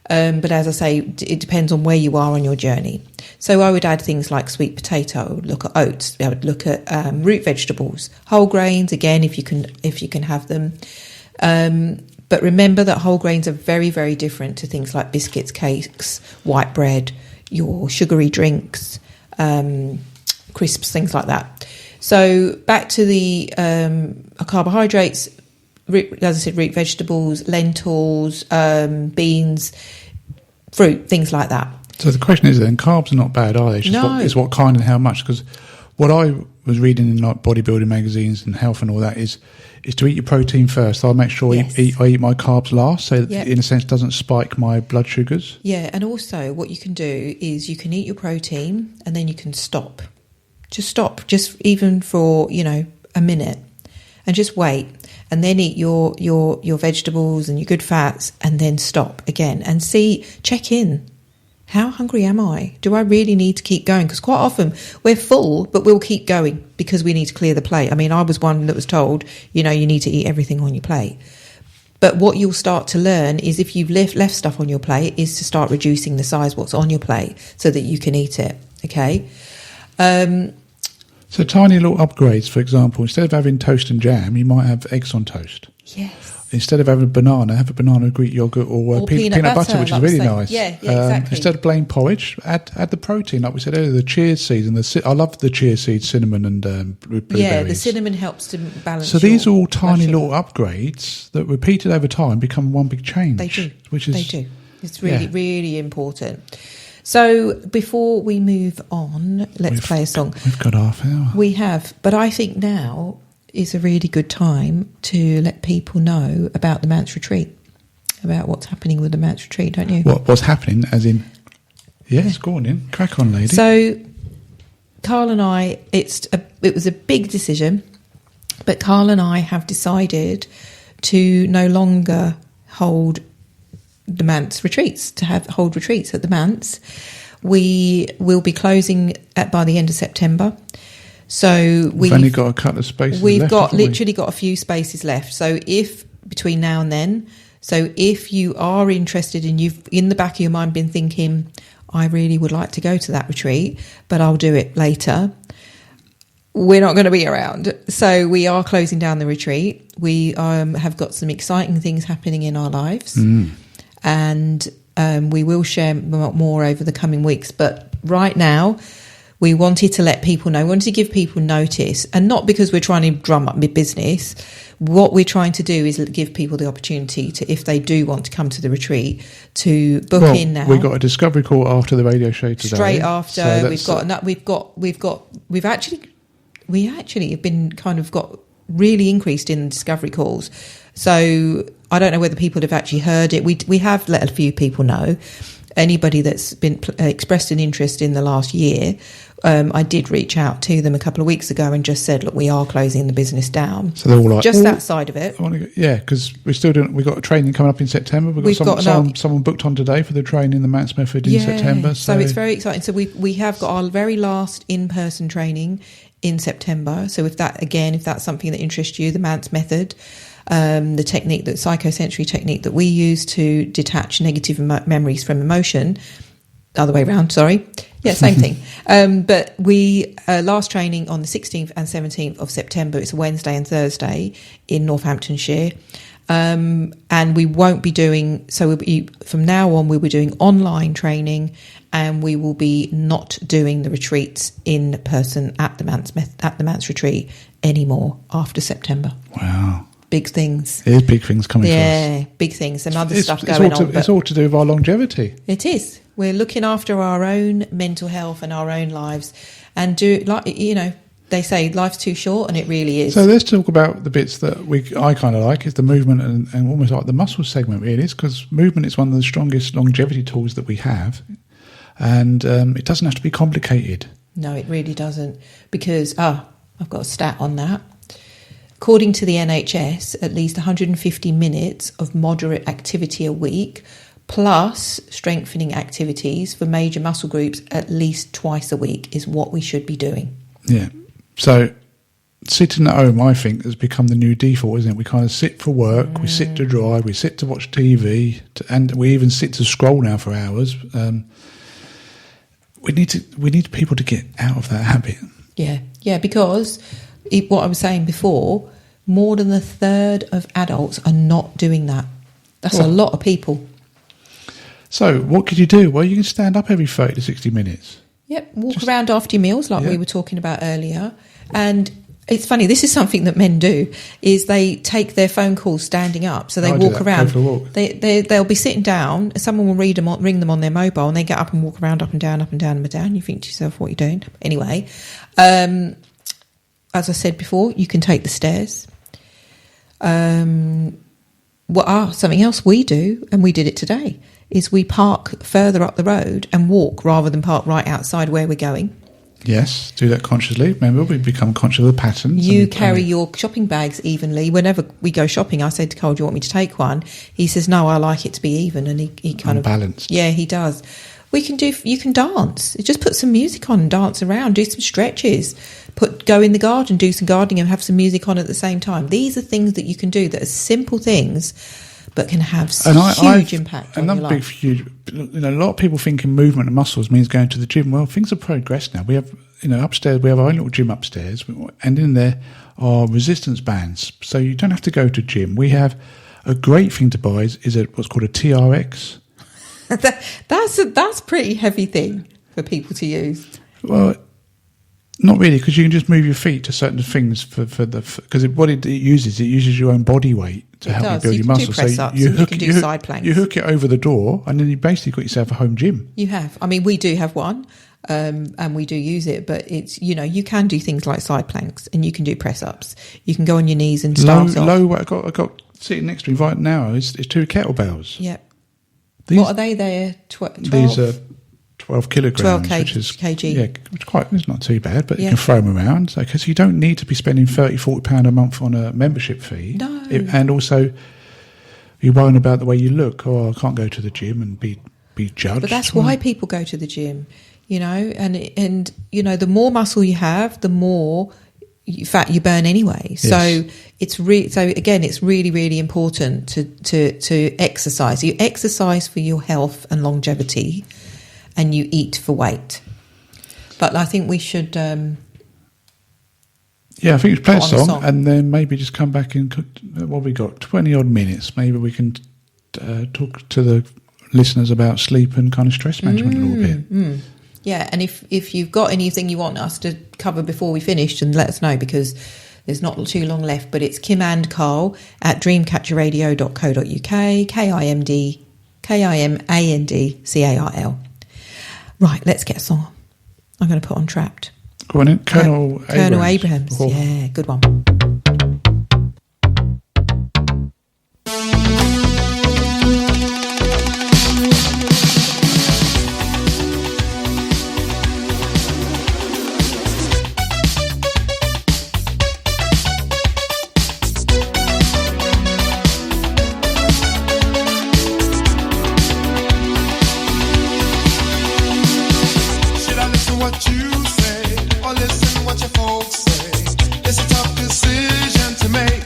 But as I say, it depends on where you are on your journey. So I would add things like sweet potato, I would look at oats, I would look at root vegetables, whole grains, again, if you can have them. But remember that whole grains are very, very different to things like biscuits, cakes, white bread, your sugary drinks, crisps, things like that. So back to the carbohydrates, as I said, root vegetables, lentils, beans, fruit, things like that. So the question is then, carbs are not bad, are they? It's just it's what kind and how much. Because what I was reading in like bodybuilding magazines and health and all that is to eat your protein first. I'll make sure I eat my carbs last, so that in a sense doesn't spike my blood sugars. Yeah, and also what you can do is you can eat your protein and then you can stop. Just stop, just even for, a minute, and just wait. And then eat your vegetables and your good fats, and then stop again and check in. How hungry am I? Do I really need to keep going? Because quite often we're full, but we'll keep going because we need to clear the plate. I mean, I was one that was told, you need to eat everything on your plate. But what you'll start to learn is if you've left stuff on your plate is to start reducing the size what's on your plate so that you can eat it, okay? So tiny little upgrades, for example, instead of having toast and jam, you might have eggs on toast. Yes. Instead of having a banana, have a banana Greek yogurt or peanut butter, which is really nice. Yeah, exactly. Instead of plain porridge, add the protein, like we said earlier, the chia seeds. I love the chia seeds, cinnamon and blueberries. Yeah, the cinnamon helps to balance. So these are all tiny little upgrades that repeated over time become one big change. They do. They do. It's really, really important. So before we move on, let's play a song. We've got half hour. We have, but I think now is a really good time to let people know about the Manse Retreat, about what's happening with the Manse Retreat, don't you? What's happening, as in... Yes, go on in. Crack on, lady. So Carl and I, it was a big decision, but Carl and I have decided to no longer hold the Manse retreats, to hold retreats at the Manse. We will be closing by the end of September. So We've only got a couple of spaces We've left, got haven't we? literally got a few spaces left. So if between now and then, so if you are interested and you've in the back of your mind been thinking, I really would like to go to that retreat, but I'll do it later. We're not going to be around. So we are closing down the retreat. We have got some exciting things happening in our lives. And we will share more over the coming weeks. But right now, we wanted to let people know, we wanted to give people notice, and not because we're trying to drum up business. What we're trying to do is give people the opportunity to, if they do want to come to the retreat, to book in now. We've got a discovery call after the radio show today. Straight after, So we actually have been kind of got really increased in discovery calls. So I don't know whether people have actually heard it. We have let a few people know. Anybody that's been expressed an interest in the last year, I did reach out to them a couple of weeks ago and just said, look, we are closing the business down. So they're all like, just that side of it. Because we're still doing. We've got a training coming up in September. We've got someone booked on today for the training, the Manse Method in September. So it's very exciting. So we have got our very last in-person training in September. So if that's something that interests you, the Manse Method. The technique, the psychosensory technique that we use to detach negative memories from emotion. Other way around, sorry. Yeah, same thing. But we last training on the 16th and 17th of September. It's a Wednesday and Thursday in Northamptonshire. And we won't be doing, from now on, we were doing online training, and we will be not doing the retreats in person at the Manse Retreat anymore after September. Wow. Big things. There's big things coming for us. Yeah, big things. Some other stuff going on. It's all to do with our longevity. It is. We're looking after our own mental health and our own lives. And they say life's too short, and it really is. So let's talk about the bits that I kind of like, is the movement and almost like the muscle segment, really, because movement is one of the strongest longevity tools that we have. And it doesn't have to be complicated. No, it really doesn't. Because, I've got a stat on that. According to the NHS, at least 150 minutes of moderate activity a week, plus strengthening activities for major muscle groups at least twice a week, is what we should be doing. Yeah. So sitting at home, I think, has become the new default, isn't it? We kind of sit for work, we sit to drive, we sit to watch TV, and we even sit to scroll now for hours. We need people to get out of that habit. Yeah, because what I was saying before, more than a third of adults are not doing that. That's a lot of people. So what could you do? Well, you can stand up every 30 to 60 minutes. Yep, walk around after your meals like we were talking about earlier. And it's funny, this is something that men do, is they take their phone calls standing up. So they walk around. Go for a walk. They'll be sitting down, someone will ring them on their mobile, and they get up and walk around up and down, up and down, up and down. You think to yourself, what are you doing? Anyway, as I said before, you can take the stairs. Something else we do, and we did it today, is we park further up the road and walk rather than park right outside where we're going. Yes, do that consciously. Remember, we become conscious of the patterns. You carry your shopping bags evenly. Whenever we go shopping, I say to Carl, do you want me to take one? He says, no, I like it to be even. And he kind of... balanced. Yeah, he does. You can dance. Just put some music on and dance around, do some stretches, go in the garden, do some gardening and have some music on at the same time. These are things that you can do that are simple things, but can have huge impact on your life. A lot of people thinking movement and muscles means going to the gym. Well, things have progressed now. We have, upstairs, we have our own little gym upstairs, and in there are resistance bands. So you don't have to go to gym. We have a great thing to buy is what's called a TRX. That's pretty heavy thing for people to use. Well, not really, because you can just move your feet to certain things because what it uses your own body weight to help you build your muscles. So you can do side planks. You hook it over the door, and then you basically got yourself a home gym. You have. I mean, we do have one, and we do use it. But it's you can do things like side planks, and you can do press ups. You can go on your knees and start off. Low. I got sitting next to me right now is 2 kettlebells. Yep. What are they? They're 12? These are 12 kilograms, 12 which is kg. Yeah, it's not too bad, but you can throw them around. Because you don't need to be spending £30-40 a month on a membership fee. No. And also, you're worrying about the way you look. Oh, I can't go to the gym and be be judged. But that's why people go to the gym, you know, and you know, the more muscle you have, the more fat you burn anyway. So it's it's really, really important to exercise. You exercise for your health and longevity, and you eat for weight. But I think we should. I think we should play a put on a song and then maybe just come back and what we got 20 odd minutes. Maybe we can talk to the listeners about sleep and kind of stress management a little bit. Yeah, and if you've got anything you want us to cover before we finish, then let us know, because there's not too long left. But it's Kim and Carl at dreamcatcherradio.co.uk, KIMANDCARL. Right, let's get a song. I'm going to put on Trapped. Go on in, Colonel Abrahams. Oh. Yeah, good one. Should I listen what you say or listen what your folks say? It's a tough decision to make.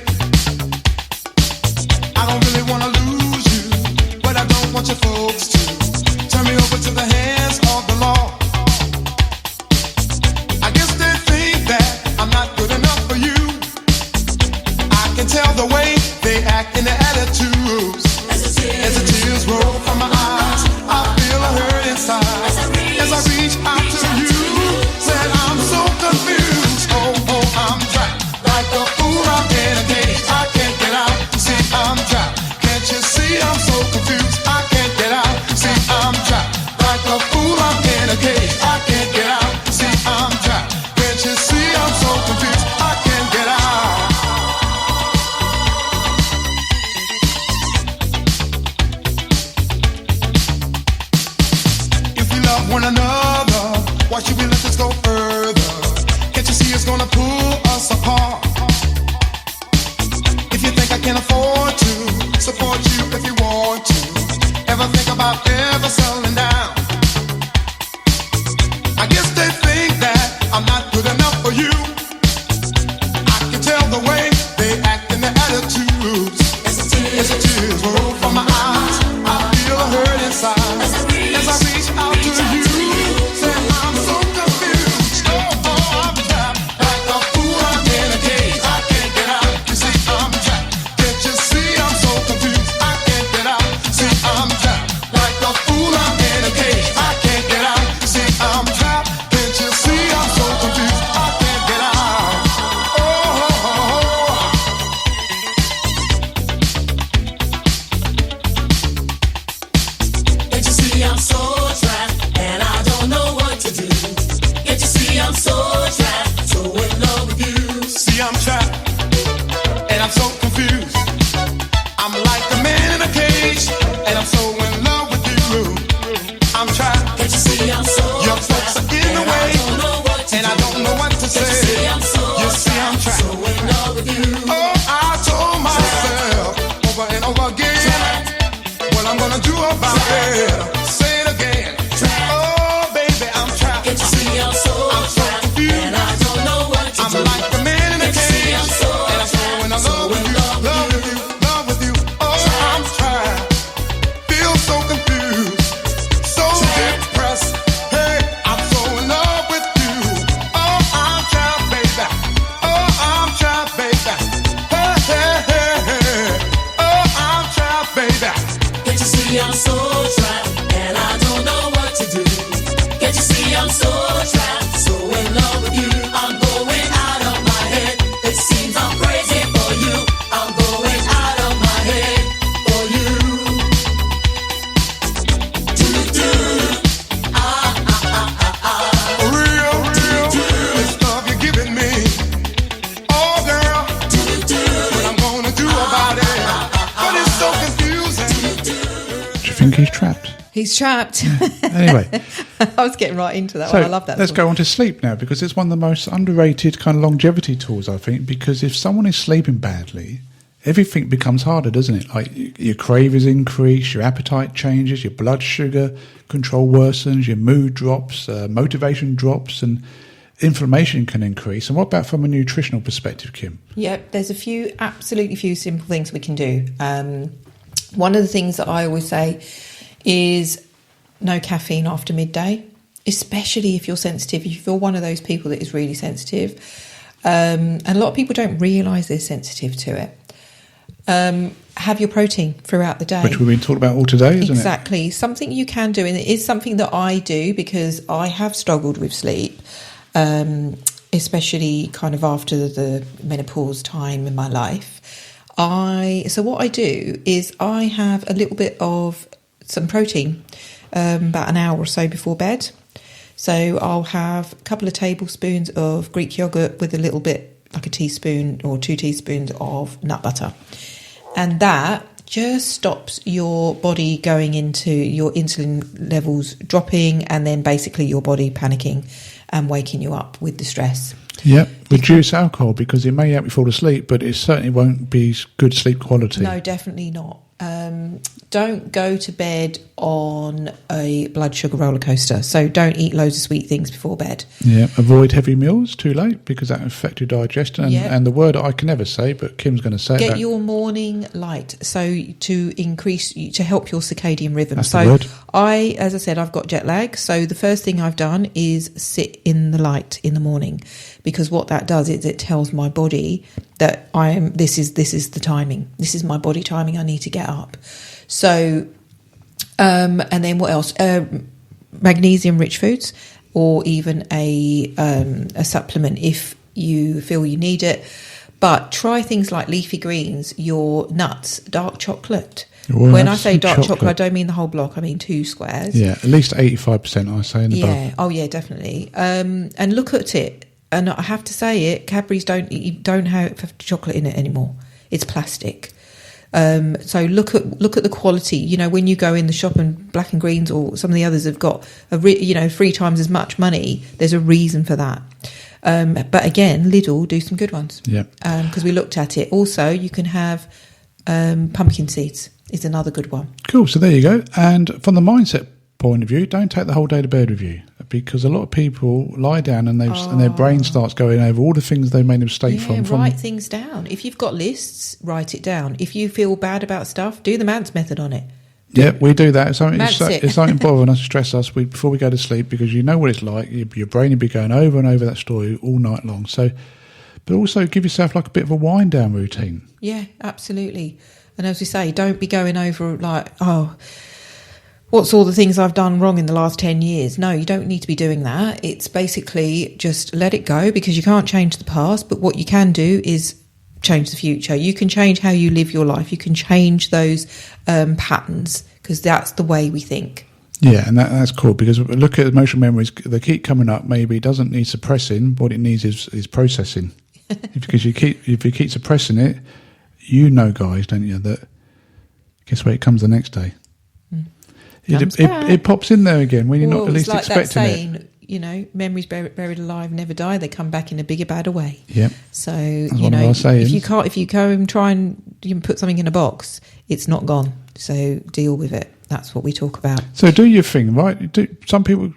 I don't really want to lose you, but I don't want your folks to turn me over to the hands of the law. I guess they think that I'm not good enough for you. I can tell the way they act in their attitudes. As the tears roll from my eyes, I feel a hurt inside. As I reach out to you, said I'm so confused. Oh, I'm trapped like a fool. I'm in a cage. I can't get out. See, I'm trapped. Can't you see I'm so confused? I can't get out. See, I'm trapped like a fool. I'm in a cage. I can't get out. See, I'm trapped. Can't you see I'm so confused? I can't get out. If we love one another, why should we let this go further? Can't you see it's gonna pull us apart? If you think I can afford to support you if you want to, ever think about ever settling down? I guess they think that I'm not good enough for you. I can tell the way they act in their attitudes. As the tears roll from my eyes, I feel a hurt inside. As I reach out to you, say I'm so confused. Oh, I'm trapped like a fool. I'm in a cage. I can't get out. You see, I'm trapped. Can't you see I'm so confused? I can't get out. See, I'm trapped like a fool. I'm in a cage. I can't get out. See, I'm trapped. Can't you see I'm so confused? I can't get out. Can't you see I'm so trapped and I don't know what to do? Can't you see I'm so trapped, so in love with you? See, I'm trapped and I'm so confused. I'm like a man in a cage and I'm so in love with you. I'm trapped. Can't you see I'm so Your folks are in the and way I don't know what to and I do? don't know what to Can't you see say. I'm so You see, I'm trapped. so in love with you? Oh, I told myself over and over again what I'm gonna do about it. Say it again. Oh, baby, I'm trapped. Can't you see I'm so trapped confused. and I don't know what to I'm do? like a man in a Can't you see cage, I'm so and I'm so in love with you, love with you, love with you. Oh, I'm trapped, feel so confused, so depressed. Hey, I'm so in love with you. Oh, I'm trapped, baby. Oh, I'm trapped, baby. Hey, hey, hey, hey. Oh, I'm trapped, baby. Can't you see I'm so trapped and I don't know what to do? Can't you see I'm so trapped, so in love with you? I'm going out of my head. It seems I'm crazy for you. I'm going out of my head for you. Do-do. Real, this love you're giving me. Oh, girl, what I'm gonna do about it? But it's so confusing. Do you think he's trapped? He's trapped. Anyway, I was getting right into that so one. I love that. let's song. go on to sleep now, because it's one of the most underrated kind of longevity tools, I think, because if someone is sleeping badly, everything becomes harder, doesn't it? Like your cravings increase, your appetite changes, your blood sugar control worsens, your mood drops, motivation drops, and inflammation can increase. And what about from a nutritional perspective, Kim? Yeah, there's absolutely few simple things we can do. One of the things that I always say is no caffeine after midday, especially if you're sensitive. If you're one of those people that is really sensitive, and a lot of people don't realise they're sensitive to it. Have your protein throughout the day. Which we've been talking about all today, isn't it? Exactly. Something you can do, and it is something that I do because I have struggled with sleep, especially kind of after the menopause time in my life. So what I do is I have a little bit of some protein about an hour or so before bed. So I'll have a couple of tablespoons of Greek yogurt with a little bit, like a teaspoon or 2 teaspoons of nut butter. And that just stops your body going into your insulin levels dropping, and then basically your body panicking and waking you up with the stress. Yeah, reduce alcohol because it may help you fall asleep, but it certainly won't be good sleep quality. No, definitely not. Don't go to bed on a blood sugar roller coaster. So don't eat loads of sweet things before bed. Yeah, avoid heavy meals too late because that affects your digestion. And the word I can never say, but Kim's going to say it. Get your morning light, so to help your circadian rhythm. That's so the word. as I said, I've got jet lag. So the first thing I've done is sit in the light in the morning, because what that does is it tells my body that this is the timing. This is my body timing. I need to get up. So, and then what else? Magnesium-rich foods, or even a supplement if you feel you need it. But try things like leafy greens, your nuts, dark chocolate. Well, when I say dark chocolate, I don't mean the whole block. I mean 2 squares. Yeah, at least 85%, I say, in the Yeah. above. Oh, yeah, definitely. And look at it. And I have to say it, Cadbury's don't have chocolate in it anymore. It's plastic. So look at the quality. You know, when you go in the shop and Black and Greens or some of the others have got 3 times as much money, there's a reason for that. But again, Lidl do some good ones. Yeah. Because we looked at it. Also, you can have pumpkin seeds is another good one. Cool. So there you go. And from the mindset point of view, don't take the whole day to bed with you, because a lot of people lie down and and their brain starts going over all the things they made a mistake from. Write things down. If you've got lists, write it down. If you feel bad about stuff, do the Manse Method on it. Yeah, we do that. It's something bothering us, stress us before we go to sleep, because you know what it's like. Your brain will be going over and over that story all night long. So, but also give yourself like a bit of a wind down routine. Yeah, absolutely. And as we say, don't be going over like, what's all the things I've done wrong in the last 10 years? No, you don't need to be doing that. It's basically just let it go, because you can't change the past, but what you can do is change the future. You can change how you live your life. You can change those patterns, because that's the way we think. Yeah, and that's cool, because look at emotional memories. They keep coming up. Maybe it doesn't need suppressing. What it needs is processing. Because if you keep suppressing it, you know, guys, don't you, that guess where it comes the next day? It pops in there again when you're not at least like expecting that saying, it. You know, memories buried alive never die. They come back in a bigger, badder way. Yeah. So that's you know, if if you go and try and put something in a box, it's not gone. So deal with it. That's what we talk about. So do your thing, right? Some people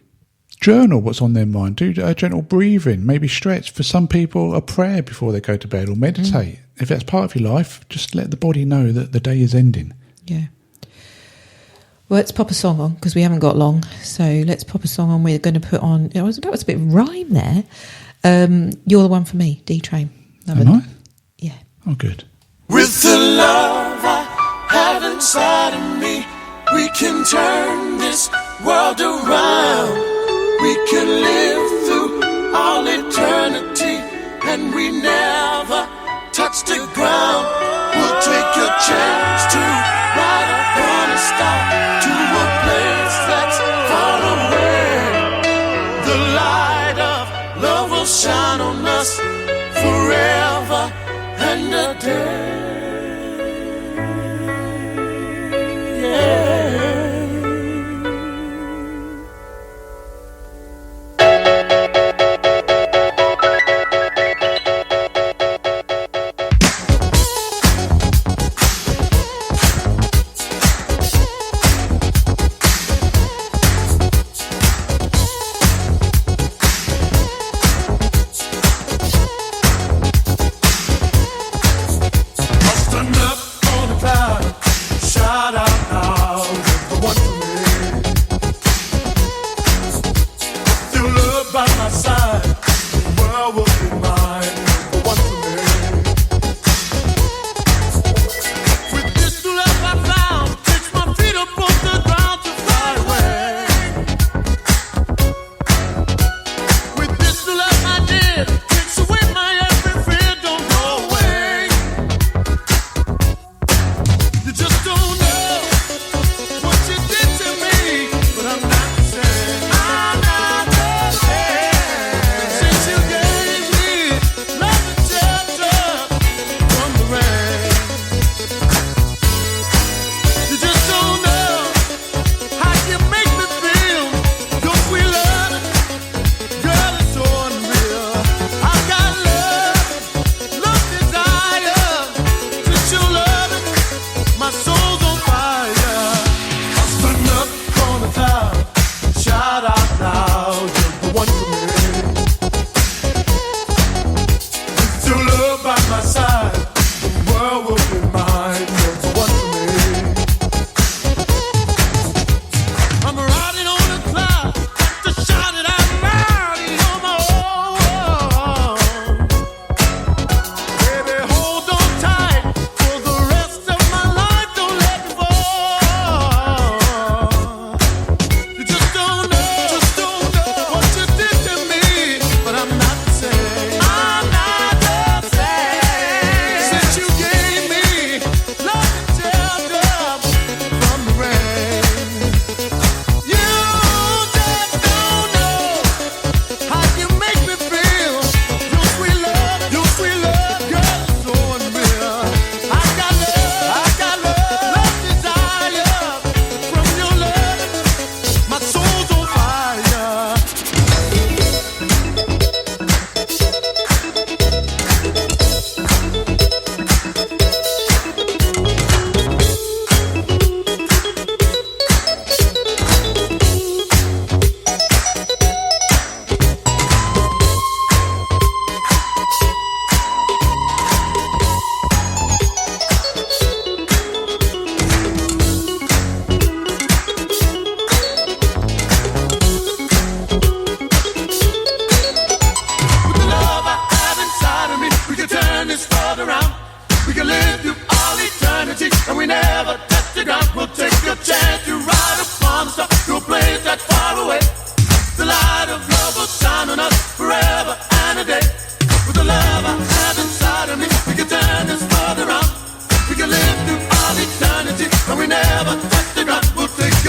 journal what's on their mind. Do a gentle breathing, maybe stretch. For some people, a prayer before they go to bed, or meditate. If that's part of your life, just let the body know that the day is ending. Yeah. Well, let's pop a song on, because we haven't got long. So let's pop a song on. We're going to put on... that was a bit of rhyme there. You're the One for Me, D-Train. Am I? Yeah. Oh, good. With the love I have inside of me, we can turn this world around. We can live through all eternity, and we never touch the ground. We'll take a chance to ride upon a star to a place that's far away. The light of love will shine on us forever and a day. Yeah.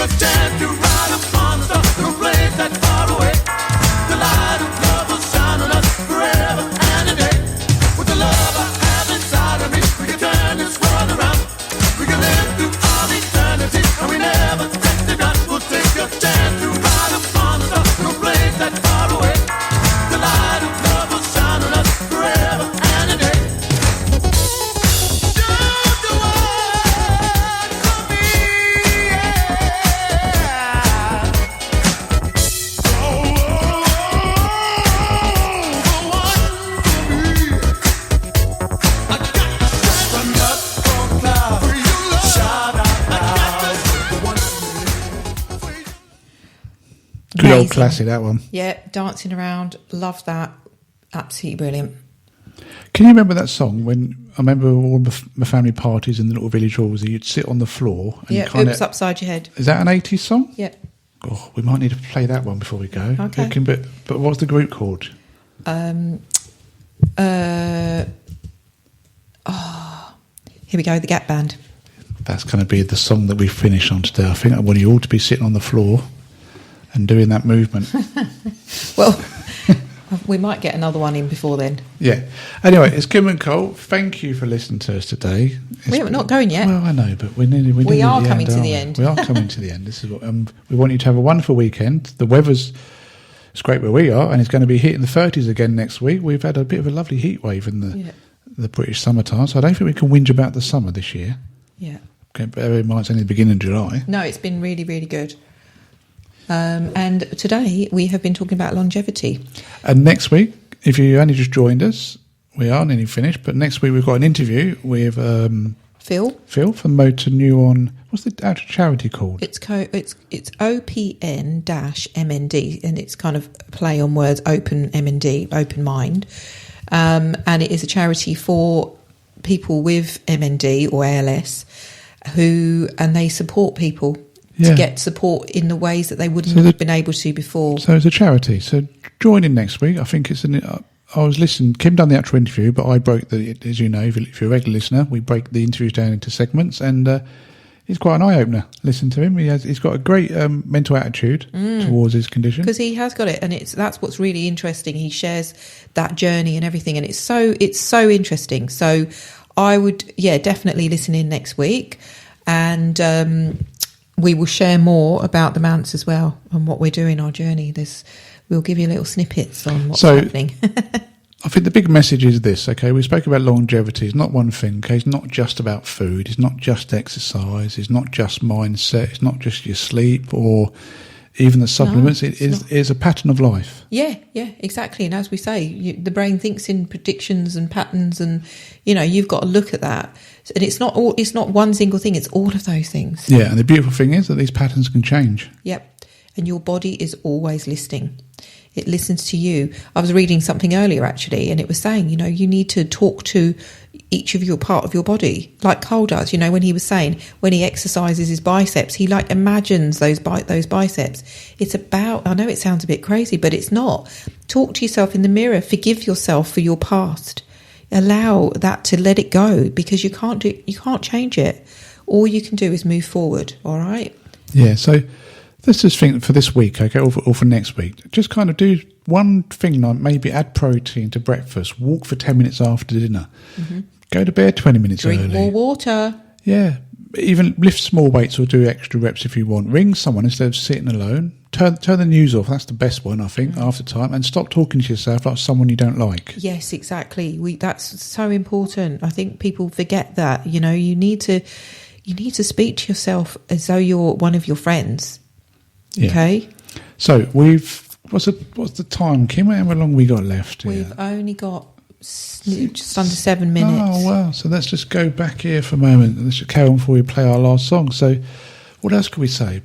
a chance to ride upon the sun to a place that's far away. The light of love will shine on us forever and a day. With the love I have inside of me, we can turn this world around. We can live through all eternity, and we never take the ground. We'll take a chance to ride upon the sun to a place that's far away. The light of love will shine on us forever and a day. Good old Amazing. classic, that one. Yeah, dancing around, love that. Absolutely brilliant. Can you remember that song when I remember all my family parties in the little village halls, you'd sit on the floor and Yeah, kind oops, upside your head. Is that an 80s song? Yeah. Oh, we might need to play that one before we go. Okay. But what's the group called? Here we go, the Gap Band. That's going to be the song that we finish on today. I think I want you all to be sitting on the floor and doing that movement. Well, we might get another one in before then. Yeah. Anyway, it's Kim and Cole. Thank you for listening to us today. We're not going yet. Well, I know, but we're nearly We are at the coming end, to aren't the we? end. We are coming to the end. This is what we want you to have a wonderful weekend. The weather's it's great where we are, and it's going to be hitting the 30s again next week. We've had a bit of a lovely heat wave in the British summertime, so I don't think we can whinge about the summer this year. Yeah. Okay, bear in mind it's only the beginning of July. No, it's been really, really good. And today we have been talking about longevity. And next week, if you only just joined us, we are nearly finished, but next week we've got an interview with Phil from Motor Neuron. What's the actual charity called? It's OPN-MND, and it's kind of a play on words, open MND, open mind. And it is a charity for people with MND or ALS and they support people to get support in the ways that they wouldn't have been able to before. So it's a charity. So join in next week. I think it's I was listening. Kim done the actual interview, but I broke as you know, if you're a regular listener, we break the interviews down into segments, and he's quite an eye opener. Listen to him. He's got a great mental attitude towards his condition, because he has got it, and that's what's really interesting. He shares that journey and everything, and it's so interesting. So I would definitely listen in next week, and we will share more about the Manse as well and what we're doing, our journey. We'll give you little snippets on what's happening. I think the big message is this, okay? We spoke about longevity. It's not one thing, okay? It's not just about food. It's not just exercise. It's not just mindset. It's not just your sleep or even the supplements. No, it is a pattern of life. Yeah, exactly. And as we say, the brain thinks in predictions and patterns, and you've got to look at that. And it's not one single thing. It's all of those things. Yeah, and the beautiful thing is that these patterns can change. Yep. And your body is always listening. It listens to you. I was reading something earlier, actually, and it was saying, you need to talk to each of your part of your body, like Carl does. When he was saying when he exercises his biceps, he imagines those biceps. It's about, I know it sounds a bit crazy, but it's not. Talk to yourself in the mirror. Forgive yourself for your past. Allow that to let it go, because you can't change it. All you can do is move forward. All right. Yeah. So let's just think for this week, okay, or for next week. Just kind of do one thing, like maybe add protein to breakfast, walk for 10 minutes after dinner, go to bed 20 minutes early. Drink more water. Yeah. Even lift small weights or do extra reps if you want. Ring someone instead of sitting alone. Turn the news off. That's the best one, I think, after time. And stop talking to yourself like someone you don't like. Yes, exactly. That's so important. I think people forget that. You need to speak to yourself as though you're one of your friends. Yeah. Okay. So what's the time, Kim? How long we got left? We've only got just under 7 minutes. Oh, wow. So let's just go back here for a moment. Let's just carry on before we play our last song. So what else can we say?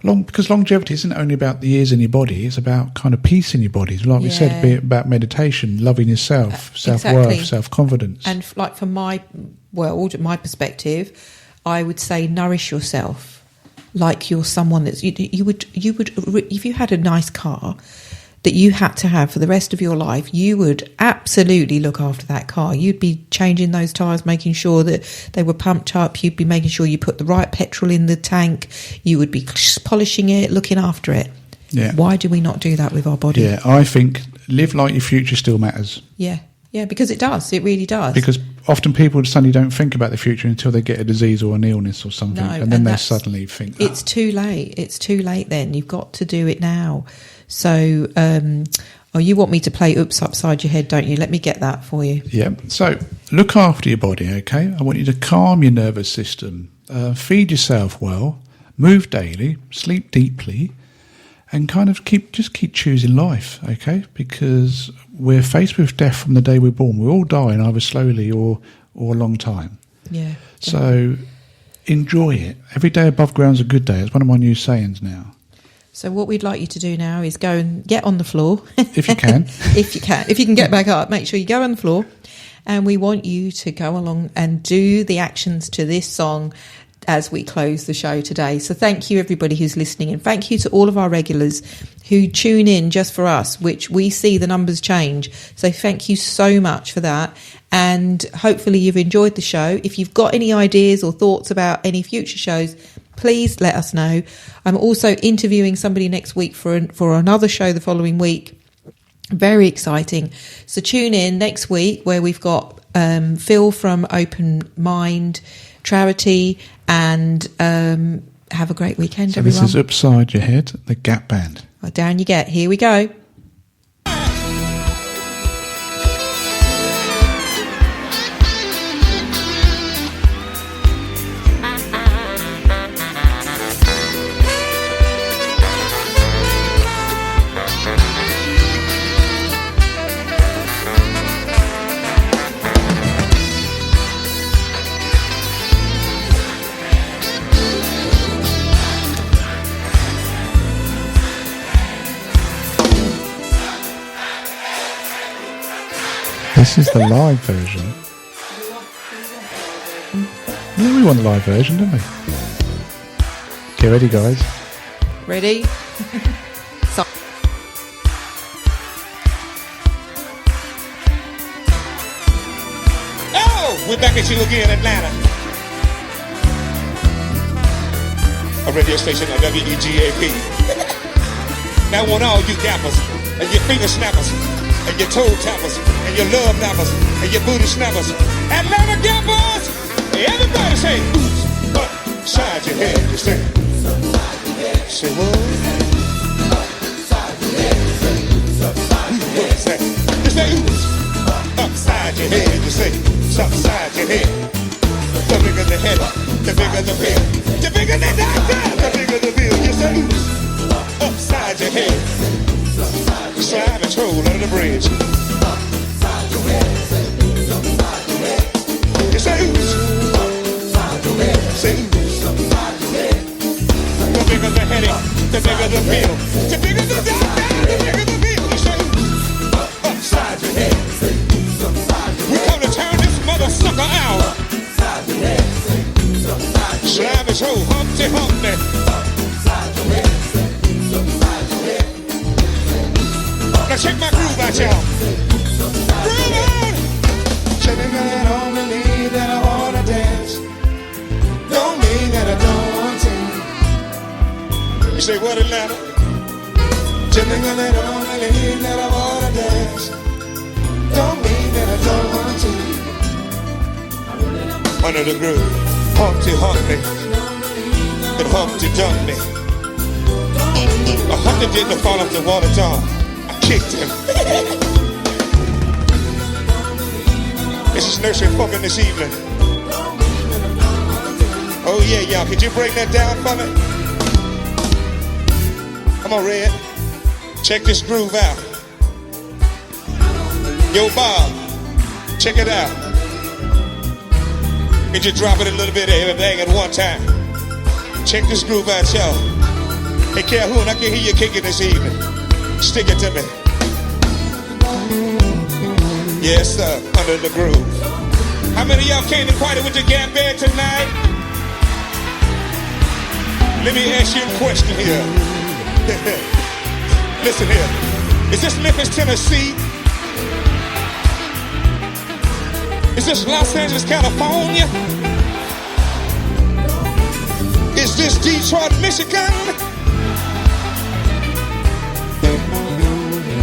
Because longevity isn't only about the years in your body, it's about kind of peace in your body. Like we said, be it about meditation, loving yourself, self-worth, exactly. Self-confidence. And from my world, my perspective, I would say nourish yourself like you're someone that's you would if you had a nice car, that you had to have for the rest of your life, you would absolutely look after that car. You'd be changing those tyres, making sure that they were pumped up. You'd be making sure you put the right petrol in the tank. You would be polishing it, looking after it. Yeah. Why do we not do that with our body? Yeah, I think live like your future still matters. Yeah, because it does. It really does. Because often people suddenly don't think about the future until they get a disease or an illness or something, No, and then they that's- suddenly think, It's too late. It's too late then. You've got to do it now. So, you want me to play Oops Upside Your Head, don't you? Let me get that for you. Yeah. So look after your body, okay? I want you to calm your nervous system, feed yourself well, move daily, sleep deeply, and kind of keep choosing life, okay? Because we're faced with death from the day we're born. We're all dying either slowly or a long time. Yeah. So enjoy it. Every day above ground's a good day. It's one of my new sayings now. So what we'd like you to do now is go and get on the floor. If you can. If you can. If you can get back up, make sure you go on the floor. And we want you to go along and do the actions to this song as we close the show today. So thank you, everybody who's listening. And thank you to all of our regulars who tune in just for us, which we see the numbers change. So thank you so much for that. And hopefully you've enjoyed the show. If you've got any ideas or thoughts about any future shows, please let us know. I'm also interviewing somebody next week for another show the following week. Very exciting. So tune in next week where we've got Phil from Open Mind Charity, and have a great weekend, So everyone. this is Upside Your Head, the Gap Band. Well, down you get. Here we go. This is the live version. Yeah, we want the live version, don't we? Get ready, guys. Ready? So- Oh, we're back at you again, Atlanta. A radio station on WEGAP. Now I want all you gappers and your finger snappers and your toe tappers and your love nappers and your booty snappers. Atlanta gappers! Everybody say, oops, upside your head. You say, say what? What is that? You say, oops, upside your head. You say, upside your head. The bigger the head, the bigger the bill. The bigger the doctor, the bigger the bill. You say, oops, upside your head. Slide and troll under the bridge. You say, oops, say, oops. The bigger the headache, the bigger the bill. The bigger the doctor, the bigger the bill. You say, oops, upside your head. We come to turn this mother sucker out. Slide and troll, Humpty Humpty. Now check my groove out, y'all. Groove on! Check it out, I don't believe that I wanna dance. Don't mean that I don't want to. You say what, Atlanta? Check it out, I don't believe that I wanna dance. Don't mean that I don't want to. Under the groove, Humpty Humpty, and Humpty Dumpty. A Humpty didn't fall off the water jar. I kicked him. This is nursery fucking this evening. Oh yeah, y'all, could you break that down for me? Come on, Red. Check this groove out. Yo, Bob, check it out. Could you drop it a little bit of everything at one time? Check this groove out, y'all. Hey, Calhoun, I can hear you kicking this evening. Stick it to me. Yes, sir, under the groove. How many of y'all came to party with the Gap Band tonight? Let me ask you a question here. Listen here. Is this Memphis, Tennessee? Is this Los Angeles, California? Is this Detroit, Michigan?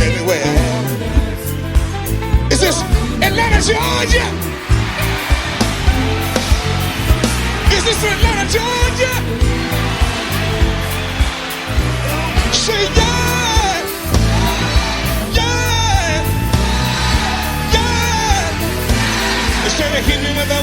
Everywhere I am. Is this Atlanta, Georgia? Is this Atlanta, Georgia? Say yeah, yeah, yeah. Instead of hitting me with the